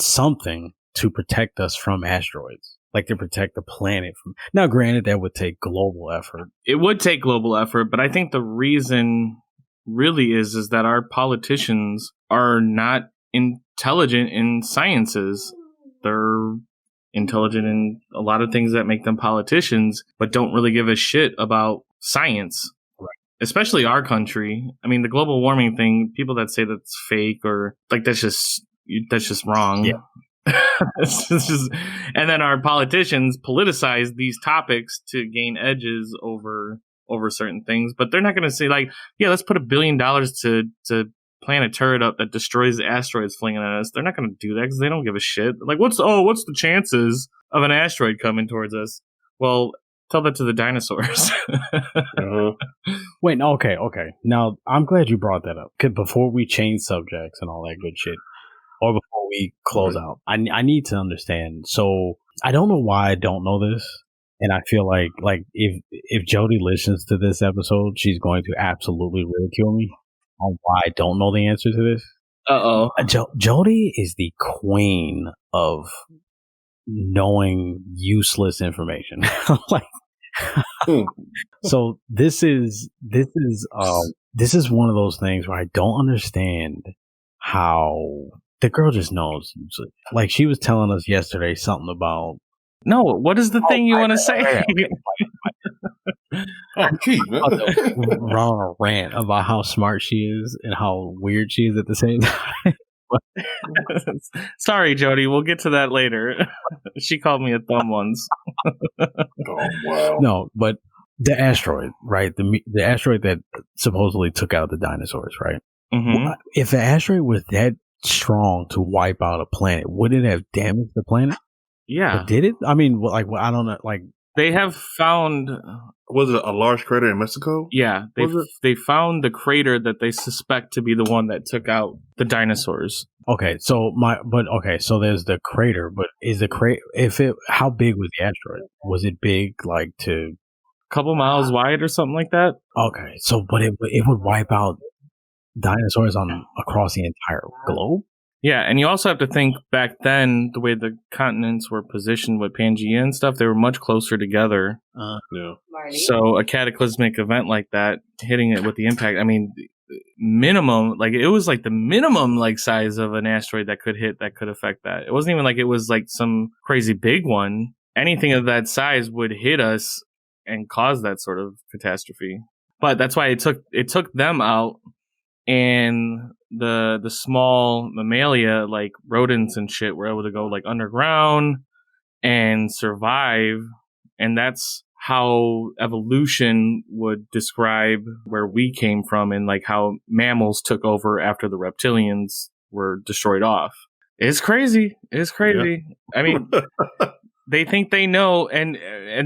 something to protect us from asteroids? Like to protect the planet from... Now, granted, that would take global effort. It would take global effort, but I think the reason really is that our politicians are not intelligent in sciences. They're intelligent in a lot of things that make them politicians, but don't really give a shit about science. Especially our country. I mean, the global warming thing, people that say that's fake or like that's just wrong. Yeah. It's just, and then our politicians politicize these topics to gain edges over certain things, but they're not going to say like, yeah, let's put $1 billion to plant a turret up that destroys the asteroids flinging at us. They're not going to do that because they don't give a shit. Like, what's the chances of an asteroid coming towards us? Well, tell that to the dinosaurs. Wait, okay. Now, I'm glad you brought that up. Before we change subjects and all that good shit, or before we close out, I need to understand. So, I don't know why I don't know this, and I feel like if Jody listens to this episode, she's going to absolutely ridicule me on why I don't know the answer to this. Uh-oh. Jody is the queen of knowing useless information. So this is one of those things where I don't understand how the girl just knows. Like, she was telling us yesterday something about... No, what is the thing you want to say? Run on a rant about how smart she is and how weird she is at the same time. Sorry, Jody. We'll get to that later. She called me a thumb once. Oh, wow. No, but the asteroid, right? The asteroid that supposedly took out the dinosaurs, right? Mm-hmm. If an asteroid was that strong to wipe out a planet, would it have damaged the planet? Yeah. But did it? I mean, like, I don't know. Like, they have found... Was it a large crater in Mexico? Yeah, they found the crater that they suspect to be the one that took out the dinosaurs. Okay, so so there's the crater, but is the crater, how big was the asteroid? Was it big, like, to a couple miles wide or something like that? Okay, so but it would wipe out dinosaurs across the entire globe? Yeah, and you also have to think back then, the way the continents were positioned with Pangea and stuff, they were much closer together. Yeah. So a cataclysmic event like that, hitting it with the impact, I mean, minimum, like, it was like the minimum, like, size of an asteroid that could affect that. It wasn't even like it was like some crazy big one. Anything of that size would hit us and cause that sort of catastrophe. But that's why it took them out. And the small mammalia, like rodents and shit, were able to go like underground and survive. And that's how evolution would describe where we came from, and like how mammals took over after the reptilians were destroyed off. It's crazy. Yeah. I mean, they think they know, and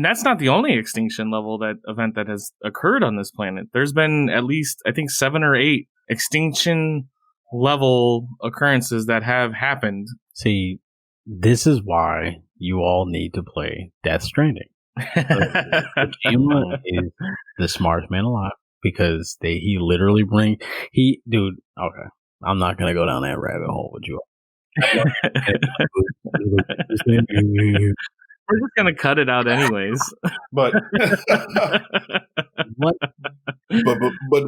that's not the only extinction level event that has occurred on this planet. There's been at least, I think, 7 or 8 extinction level occurrences that have happened. See, this is why you all need to play Death Stranding. Kojima is the smartest man alive because he literally dude. Okay, I'm not gonna go down that rabbit hole with you. We're just gonna cut it out anyways. But What?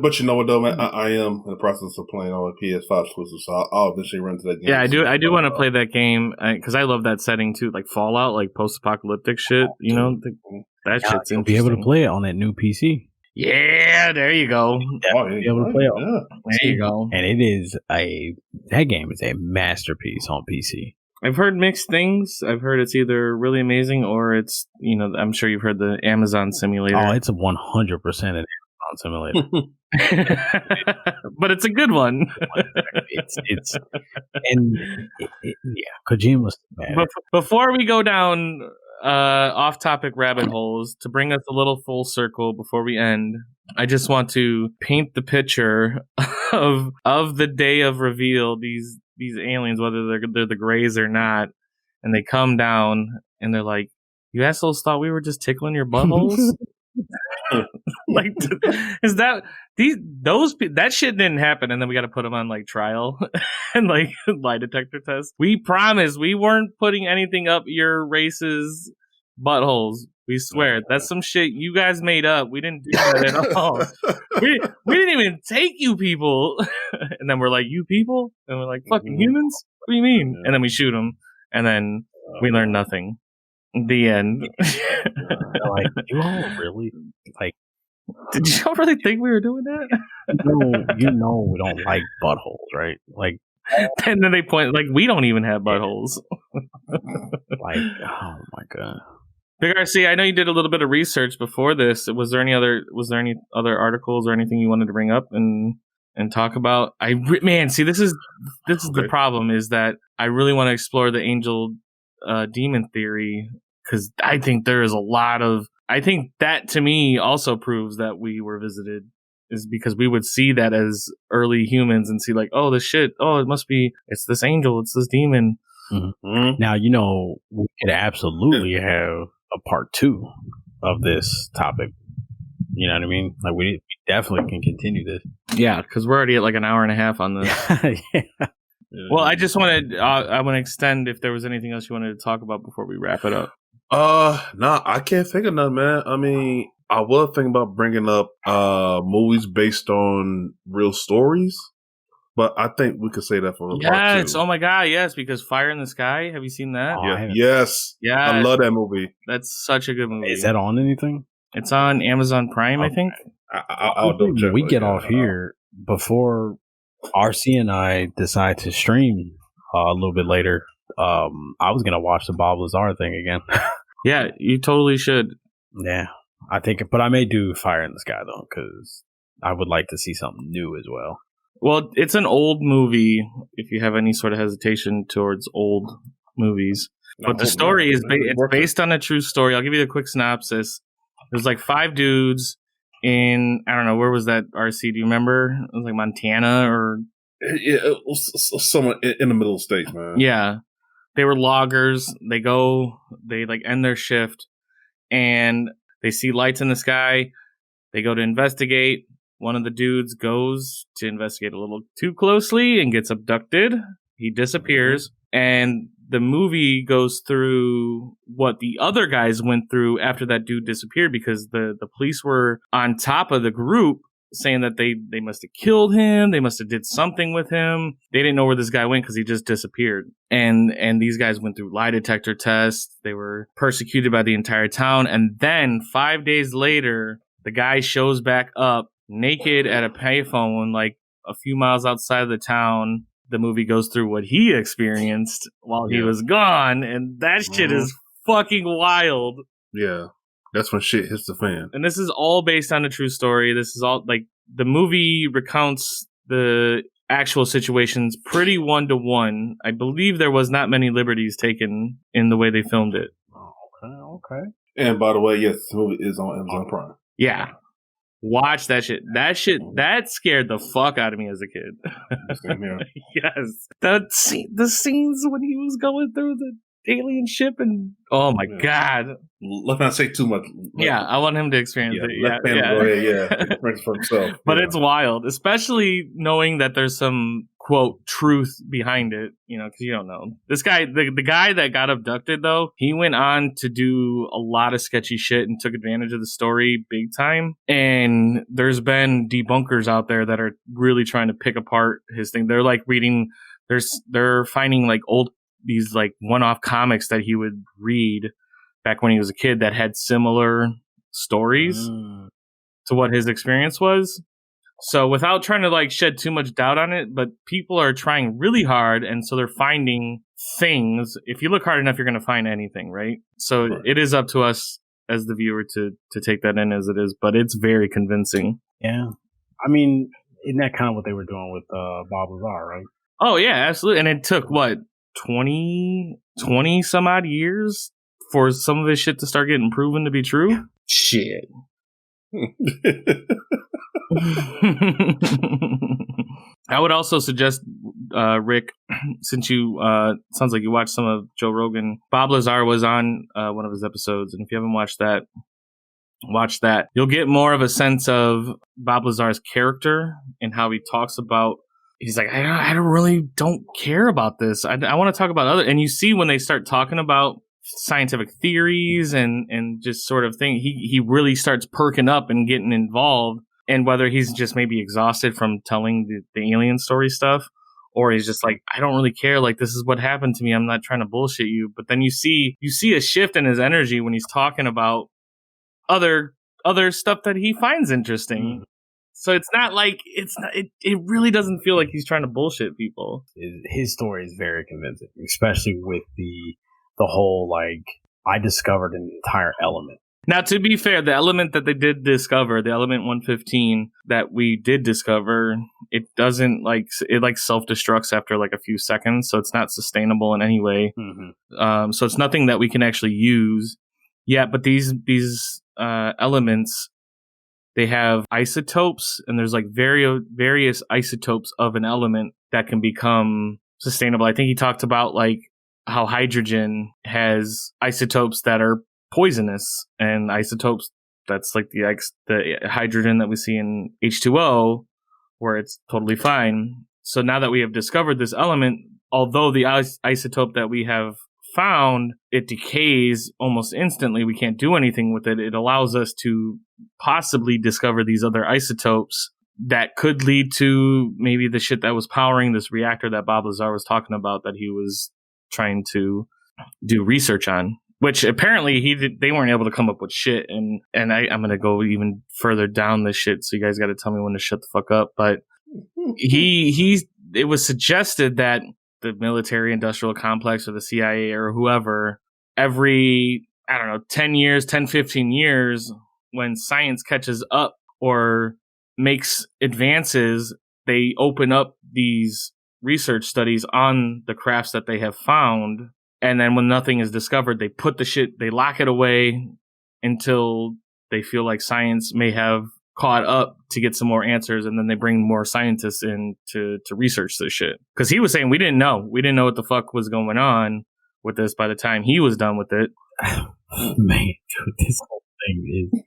but you know what though, man, I am in the process of playing all the PS5 exclusives, so I'll eventually run to that game. Yeah, I do want to play that game because I love that setting too, like Fallout, like post-apocalyptic shit. You know, that shit's You'll be able to play it on that new PC. Yeah, there you go. Be able to play it. There you go. And that game is a masterpiece on PC. I've heard mixed things. I've heard it's either really amazing or it's, I'm sure you've heard the Amazon simulator. Oh, it's a 100% an Amazon simulator. But it's a good one. Kojima's mad. But before we go down off-topic rabbit holes, to bring us a little full circle before we end, I just want to paint the picture of the day of reveal. These aliens, whether they're the Greys or not, and they come down and they're like, "You assholes thought we were just tickling your buttholes." Like, is that that shit didn't happen, and then we got to put them on like trial and like lie detector tests. We promise we weren't putting anything up your race's buttholes. We swear that's some shit you guys made up. We didn't do that at all. We didn't even take you people. And then we're like, you people? And we're like, fucking humans? What do you mean? And then we shoot them, and then we learn nothing. The end. Like, you all really like? Did y'all really think we were doing that? You know we don't like buttholes, right? Like, and then they point like we don't even have buttholes. Like, oh my god. Big RC, I know you did a little bit of research before this. Was there any other articles or anything you wanted to bring up and talk about? See, this is the problem, is that I really want to explore the angel demon theory, because I think there is a lot of. I think that to me also proves that we were visited, is because we would see that as early humans and see like, oh, this shit, oh, it's this angel, it's this demon. Mm-hmm. Now, we could absolutely have a part 2 of this topic. You know what I mean? Like, we definitely can continue this. Yeah, because we're already at like an hour and a half on this. Yeah. Well, I just wanted, I want to extend if there was anything else you wanted to talk about before we wrap it up. I can't think of none, man. I mean, I was thinking about bringing up movies based on real stories, but I think we could say that for part 2. Oh my god, yes, because Fire in the Sky. Have you seen that? Yes. I love that movie. That's such a good movie. Is that on anything? It's on Amazon Prime, I think. I'll double check. We get off here before RC and I decide to stream a little bit later. I was gonna watch the Bob Lazar thing again. Yeah, you totally should. Yeah, I think, but I may do Fire in the Sky though, because I would like to see something new as well. Well, it's an old movie. If you have any sort of hesitation towards old movies, but the story is based on a true story. I'll give you the quick synopsis. There's like 5 dudes in, I don't know, where was that, RC? Do you remember? It was like Montana or somewhere in the middle of the states, man. Yeah. They were loggers. They like end their shift and they see lights in the sky. They go to investigate. One of the dudes goes to investigate a little too closely and gets abducted. He disappears. And the movie goes through what the other guys went through after that dude disappeared, because the police were on top of the group saying that they must have killed him. They must have did something with him. They didn't know where this guy went because he just disappeared. And these guys went through lie detector tests. They were persecuted by the entire town. And then 5 days later, the guy shows back up naked at a payphone, like a few miles outside of the town. The movie goes through what he experienced while he was gone. And that shit is fucking wild. Yeah. That's when shit hits the fan. And this is all based on a true story. This is all, like, the movie recounts the actual situations pretty 1-to-1. I believe there was not many liberties taken in the way they filmed it. Okay. And by the way, yes, this movie is on Amazon Prime. Yeah. Watch that shit. That scared the fuck out of me as a kid. Same here. Yes. The scenes when he was going through the alien ship and oh my god. Let's not say too much. I want him to experience it. Let him go ahead, experience for himself. But it's wild, especially knowing that there's some quote truth behind it, because you don't know. This guy, the guy that got abducted though, he went on to do a lot of sketchy shit and took advantage of the story big time. And there's been debunkers out there that are really trying to pick apart his thing. They're like reading, they're finding like these like one-off comics that he would read back when he was a kid that had similar stories to what his experience was. So without trying to like shed too much doubt on it, but people are trying really hard. And so they're finding things. If you look hard enough, you're going to find anything, right? So It is up to us as the viewer to take that in as it is, but it's very convincing. Yeah. I mean, isn't that kind of what they were doing with Bob Lazar, right? Oh yeah, absolutely. And it took 20 some odd years for some of his shit to start getting proven to be true. Shit. I would also suggest, Rick, since you sounds like you watched some of Joe Rogan, Bob Lazar was on one of his episodes, and if you haven't watched that, watch that. You'll get more of a sense of Bob Lazar's character and how he talks about. He's like, I really don't care about this. I want to talk about other. And you see when they start talking about scientific theories and just sort of thing, he really starts perking up and getting involved. And whether he's just maybe exhausted from telling the alien story stuff, or he's just like, I don't really care. Like, this is what happened to me. I'm not trying to bullshit you. But then you see a shift in his energy when he's talking about other stuff that he finds interesting. So it's not like it really doesn't feel like he's trying to bullshit people. His story is very convincing, especially with the whole, like, I discovered an entire element. Now, to be fair, the element that they did discover, the element 115 that we did discover, it doesn't it self-destructs after like a few seconds. So it's not sustainable in any way. Mm-hmm. So it's nothing that we can actually use. Yeah, but these elements, they have isotopes, and there's like various isotopes of an element that can become sustainable. I think he talked about like how hydrogen has isotopes that are poisonous, and isotopes that's like the hydrogen that we see in H2O, where it's totally fine. So now that we have discovered this element, although the isotope that we have found, it decays almost instantly, we can't do anything with it. It allows us to possibly discover these other isotopes that could lead to maybe the shit that was powering this reactor that Bob Lazar was talking about, that he was trying to do research on, which apparently they weren't able to come up with shit. And I'm going to go even further down this shit, so you guys got to tell me when to shut the fuck up. But it was suggested that the military industrial complex or the CIA or whoever, every, 10, 15 years, when science catches up or makes advances, they open up these research studies on the crafts that they have found. And then when nothing is discovered, they lock it away until they feel like science may have caught up to get some more answers, and then they bring more scientists in to research this shit. Because he was saying we didn't know what the fuck was going on with this by the time he was done with it. Man, dude, this whole thing is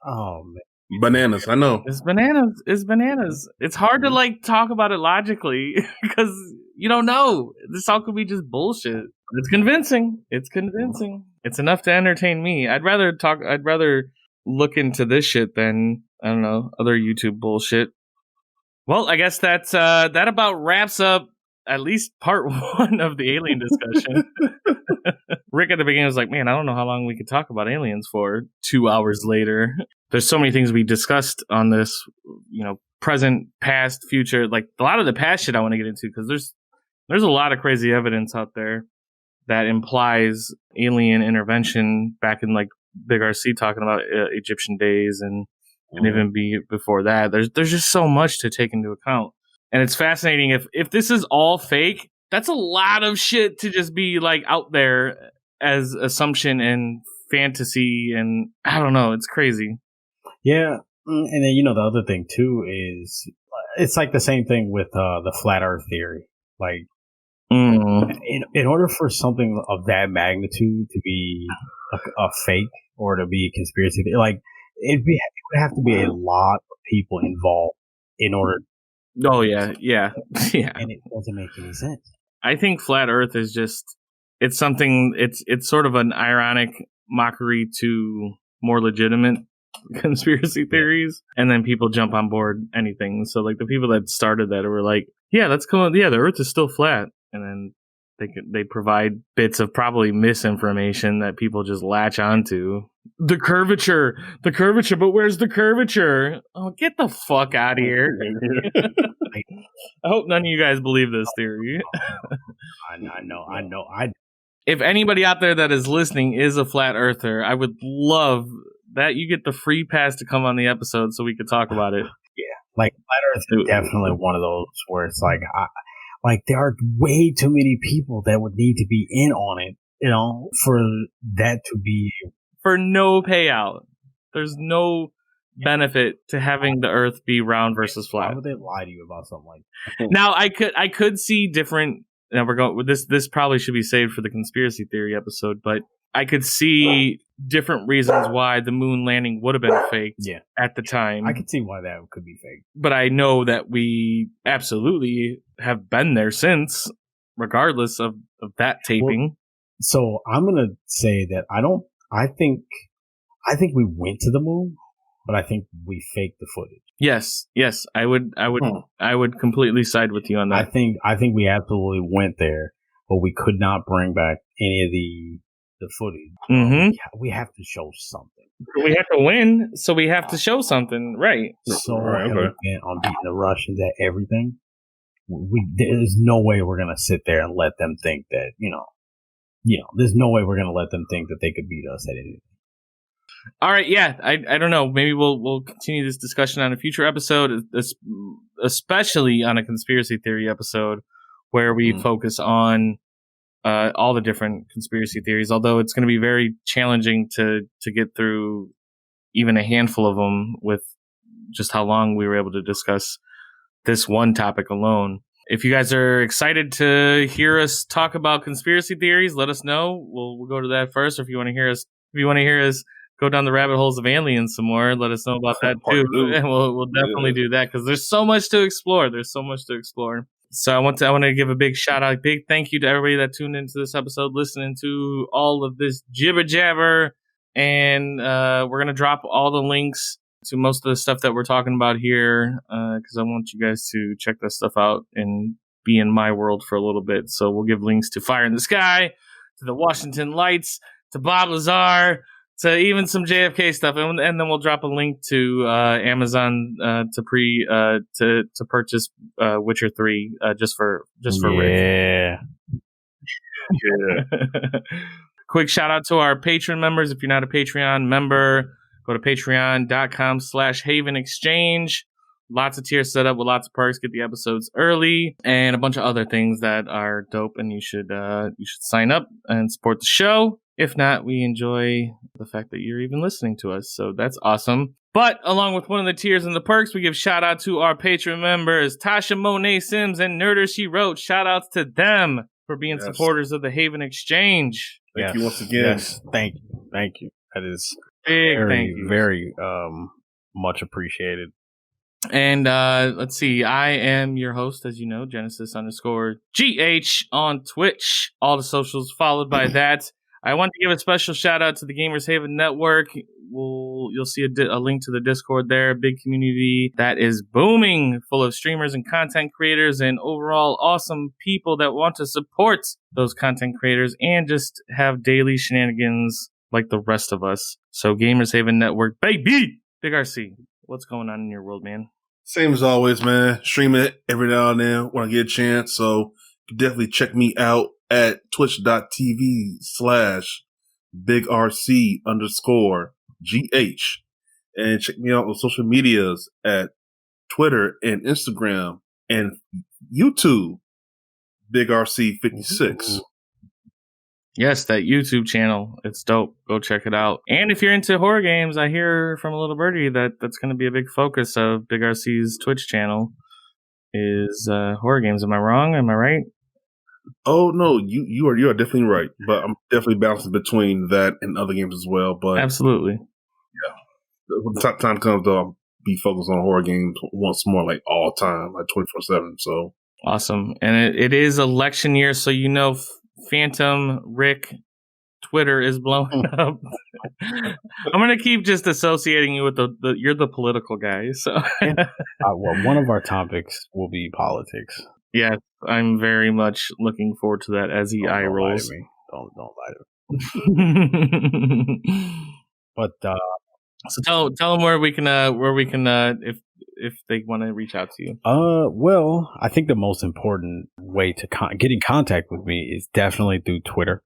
oh man, bananas. I know it's bananas. It's hard to like talk about it logically because you don't know. This all could be just bullshit. It's convincing. It's enough to entertain me. I'd rather look into this shit than, I don't know, other YouTube bullshit. Well, I guess that about wraps up at least part one of the alien discussion. Rick at the beginning was like, man, I don't know how long we could talk about aliens for. 2 hours later. There's so many things we discussed on this, present, past, future. Like a lot of the past shit I want to get into, because there's a lot of crazy evidence out there that implies alien intervention back in like Big RC talking about Egyptian days and even before that. There's just so much to take into account. And it's fascinating. If this is all fake, that's a lot of shit to just be like out there as assumption and fantasy, and I don't know, it's crazy. Yeah, and then the other thing too is it's like the same thing with the flat Earth theory. Like, in order for something of that magnitude to be a fake or to be a conspiracy theory, like it would have to be a lot of people involved in order. Oh yeah. And it doesn't make any sense. I think flat Earth is just it's something. It's sort of an ironic mockery to more legitimate conspiracy theories, and then people jump on board anything. So like the people that started that were like, yeah, let's come on. Yeah, the Earth is still flat, and then they provide bits of probably misinformation that people just latch onto. The curvature, but where's the curvature? Oh, get the fuck out of here. I hope none of you guys believe this theory. I know. If anybody out there that is listening is a flat earther, I would love that you get the free pass to come on the episode so we could talk about it. Yeah, like flat Earth is definitely one of those where it's like there are way too many people that would need to be in on it, for that to be for no payout. There's no benefit to having the Earth be round versus flat. Why would they lie to you about something like that? Now I could see different. Now we're going with this. This probably should be saved for the conspiracy theory episode, but I could see different reasons why the moon landing would have been fake at the time. I could see why that could be fake. But I know that we absolutely have been there since, regardless of that taping. Well, so I'm going to say that I think we went to the moon, but I think we faked the footage. Yes, I would completely side with you on that. I think we absolutely went there, but we could not bring back any of the footage. Mm-hmm. We have to show something. We have to win, so we have to show something, right? So bent on beating the Russians at everything. There's no way we're gonna sit there and let them think that there's no way we're gonna let them think that they could beat us at anything. All right, yeah, I don't know. Maybe we'll continue this discussion on a future episode, especially on a conspiracy theory episode where we focus on all the different conspiracy theories, although it's going to be very challenging to get through even a handful of them with just how long we were able to discuss this one topic alone. If you guys are excited to hear us talk about conspiracy theories, let us know. We'll go to that first. Or if you want to hear us go down the rabbit holes of aliens some more, let us know about that too. And we'll definitely do that because there's so much to explore. So I want to give a big shout out, big thank you to everybody that tuned into this episode, listening to all of this jibber jabber, and we're gonna drop all the links to most of the stuff that we're talking about here because I want you guys to check that stuff out and be in my world for a little bit. So we'll give links to Fire in the Sky, to the Washington Lights, to Bob Lazar, to even some JFK stuff, and then we'll drop a link to Amazon to purchase Witcher 3 just for Rick. Yeah. Quick shout out to our Patreon members. If you're not a Patreon member, go to patreon.com/Haven Exchange. Lots of tiers set up with lots of perks. Get the episodes early and a bunch of other things that are dope, and you should sign up and support the show. If not, we enjoy the fact that you're even listening to us, so that's awesome. But along with one of the tiers and the perks, we give shout out to our Patreon members, Tashamonetsims and Nerdershewrote. Shout outs to them for being supporters of the Haven Exchange. Thank you once again. Yes, thank you. That is very much appreciated. And let's see, I am your host, as you know, Genesis_GH on Twitch. All the socials followed by that. I want to give a special shout out to the Gamers Haven Network. You'll see a link to the Discord there. A big community that is booming, full of streamers and content creators and overall awesome people that want to support those content creators and just have daily shenanigans like the rest of us. So Gamers Haven Network, baby! Big RC, what's going on in your world, man? Same as always, man. Stream it every now and then when I get a chance. So definitely check me out at twitch.tv/BigRC_GH. And check me out on social medias at Twitter and Instagram and YouTube, BigRC56. Yes, that YouTube channel. It's dope. Go check it out. And if you're into horror games, I hear from a little birdie that that's going to be a big focus of Big RC's Twitch channel is horror games. Am I wrong? Am I right? Oh no, you are definitely right. But I'm definitely balancing between that and other games as well. But Absolutely. when the time comes, though, I'll be focused on horror games once more, like all time, like 24/7. So Awesome. And it is election year, so Phantom Rick Twitter is blowing up. I'm gonna keep just associating you with you're the political guy. So well, one of our topics will be politics. Yeah, I'm very much looking forward to that as he eye rolls. Don't lie to me. But so tell them where we can if they want to reach out to you. Well, I think the most important way to get in contact with me is definitely through Twitter.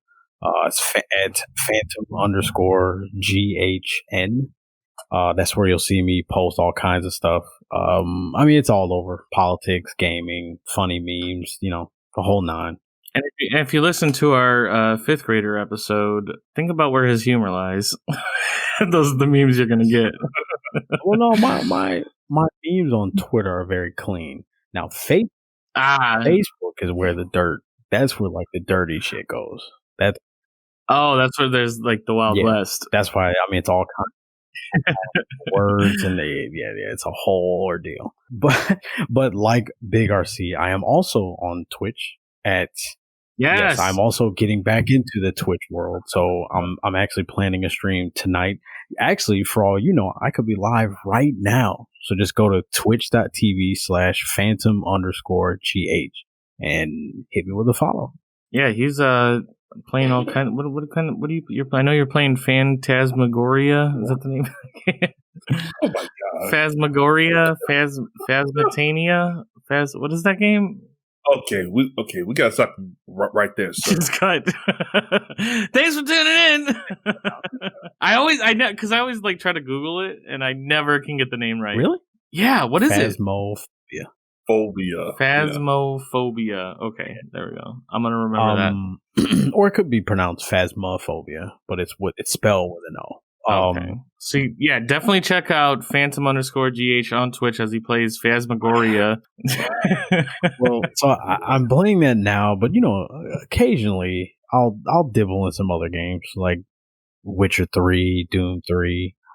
It's at Phantom_GHN. That's where you'll see me post all kinds of stuff. I mean, it's all over: politics, gaming, funny memes, the whole nine. And if you listen to our fifth grader episode, think about where his humor lies. Those are the memes you're gonna get. Well, no, my memes on Twitter are very clean. Now, Facebook is where the dirt. That's where like the dirty shit goes. That's where there's like the Wild West. That's why it's all kinds of words and it's a whole ordeal. But like Big RC, I am also on Twitch at. Yes, I'm also getting back into the Twitch world, so I'm actually planning a stream tonight. Actually, for all you know, I could be live right now. So just go to twitch.tv/Phantom_GH and hit me with a follow. Yeah, he's playing all kind of what do you I know you're playing Phantasmagoria. Is that the name? oh my god, Phasmagoria, Phasmatania, what is that game? Okay, we gotta stop right there. Sir. Just cut. Thanks for tuning in. I always like try to Google it and I never can get the name right. Really? Yeah. What is it? Phasmophobia. Okay, there we go. I'm gonna remember that. Or it could be pronounced Phasmophobia, but it's spelled with an O. Okay. So yeah, definitely check out Phantom_GH on Twitch as he plays Phasmagoria. Well, so I'm playing that now, but occasionally I'll dibble in some other games like Witcher 3, Doom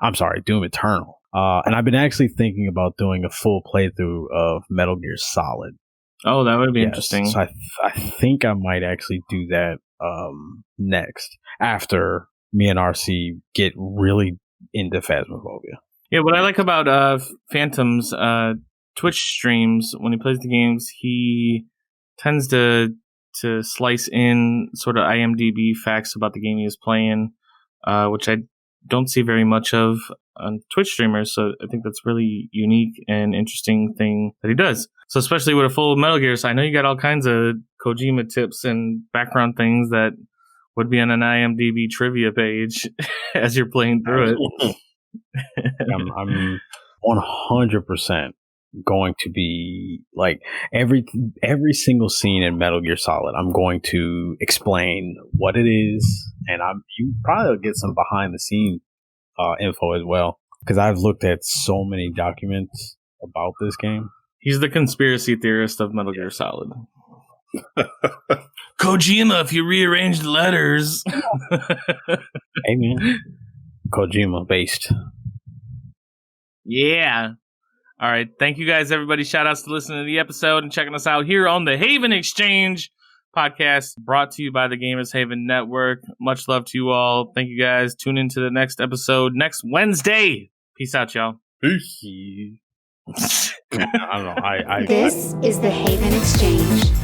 Eternal. And I've been actually thinking about doing a full playthrough of Metal Gear Solid. Oh, that would be interesting. So I think I might actually do that next after me and RC get really into Phasmophobia. Yeah, what I like about Phantom's Twitch streams, when he plays the games, he tends to slice in sort of IMDb facts about the game he is playing, which I don't see very much of on Twitch streamers, so I think that's really unique and interesting thing that he does. So especially with a full Metal Gear, so I know you got all kinds of Kojima tips and background things that would be on an IMDb trivia page as you're playing through it. I'm 100% going to be like every single scene in Metal Gear Solid. I'm going to explain what it is, and you probably will get some behind the scene info as well, because I've looked at so many documents about this game. He's the conspiracy theorist of Metal Gear Solid. Kojima, if you rearrange the letters. Hey man, Kojima based. Yeah. All right. Thank you guys, everybody. Shout outs to listening to the episode and checking us out here on the Haven Exchange podcast, brought to you by the Gamers Haven Network. Much love to you all. Thank you guys. Tune into the next episode next Wednesday. Peace out, y'all. Peace. I don't know. This is the Haven Exchange.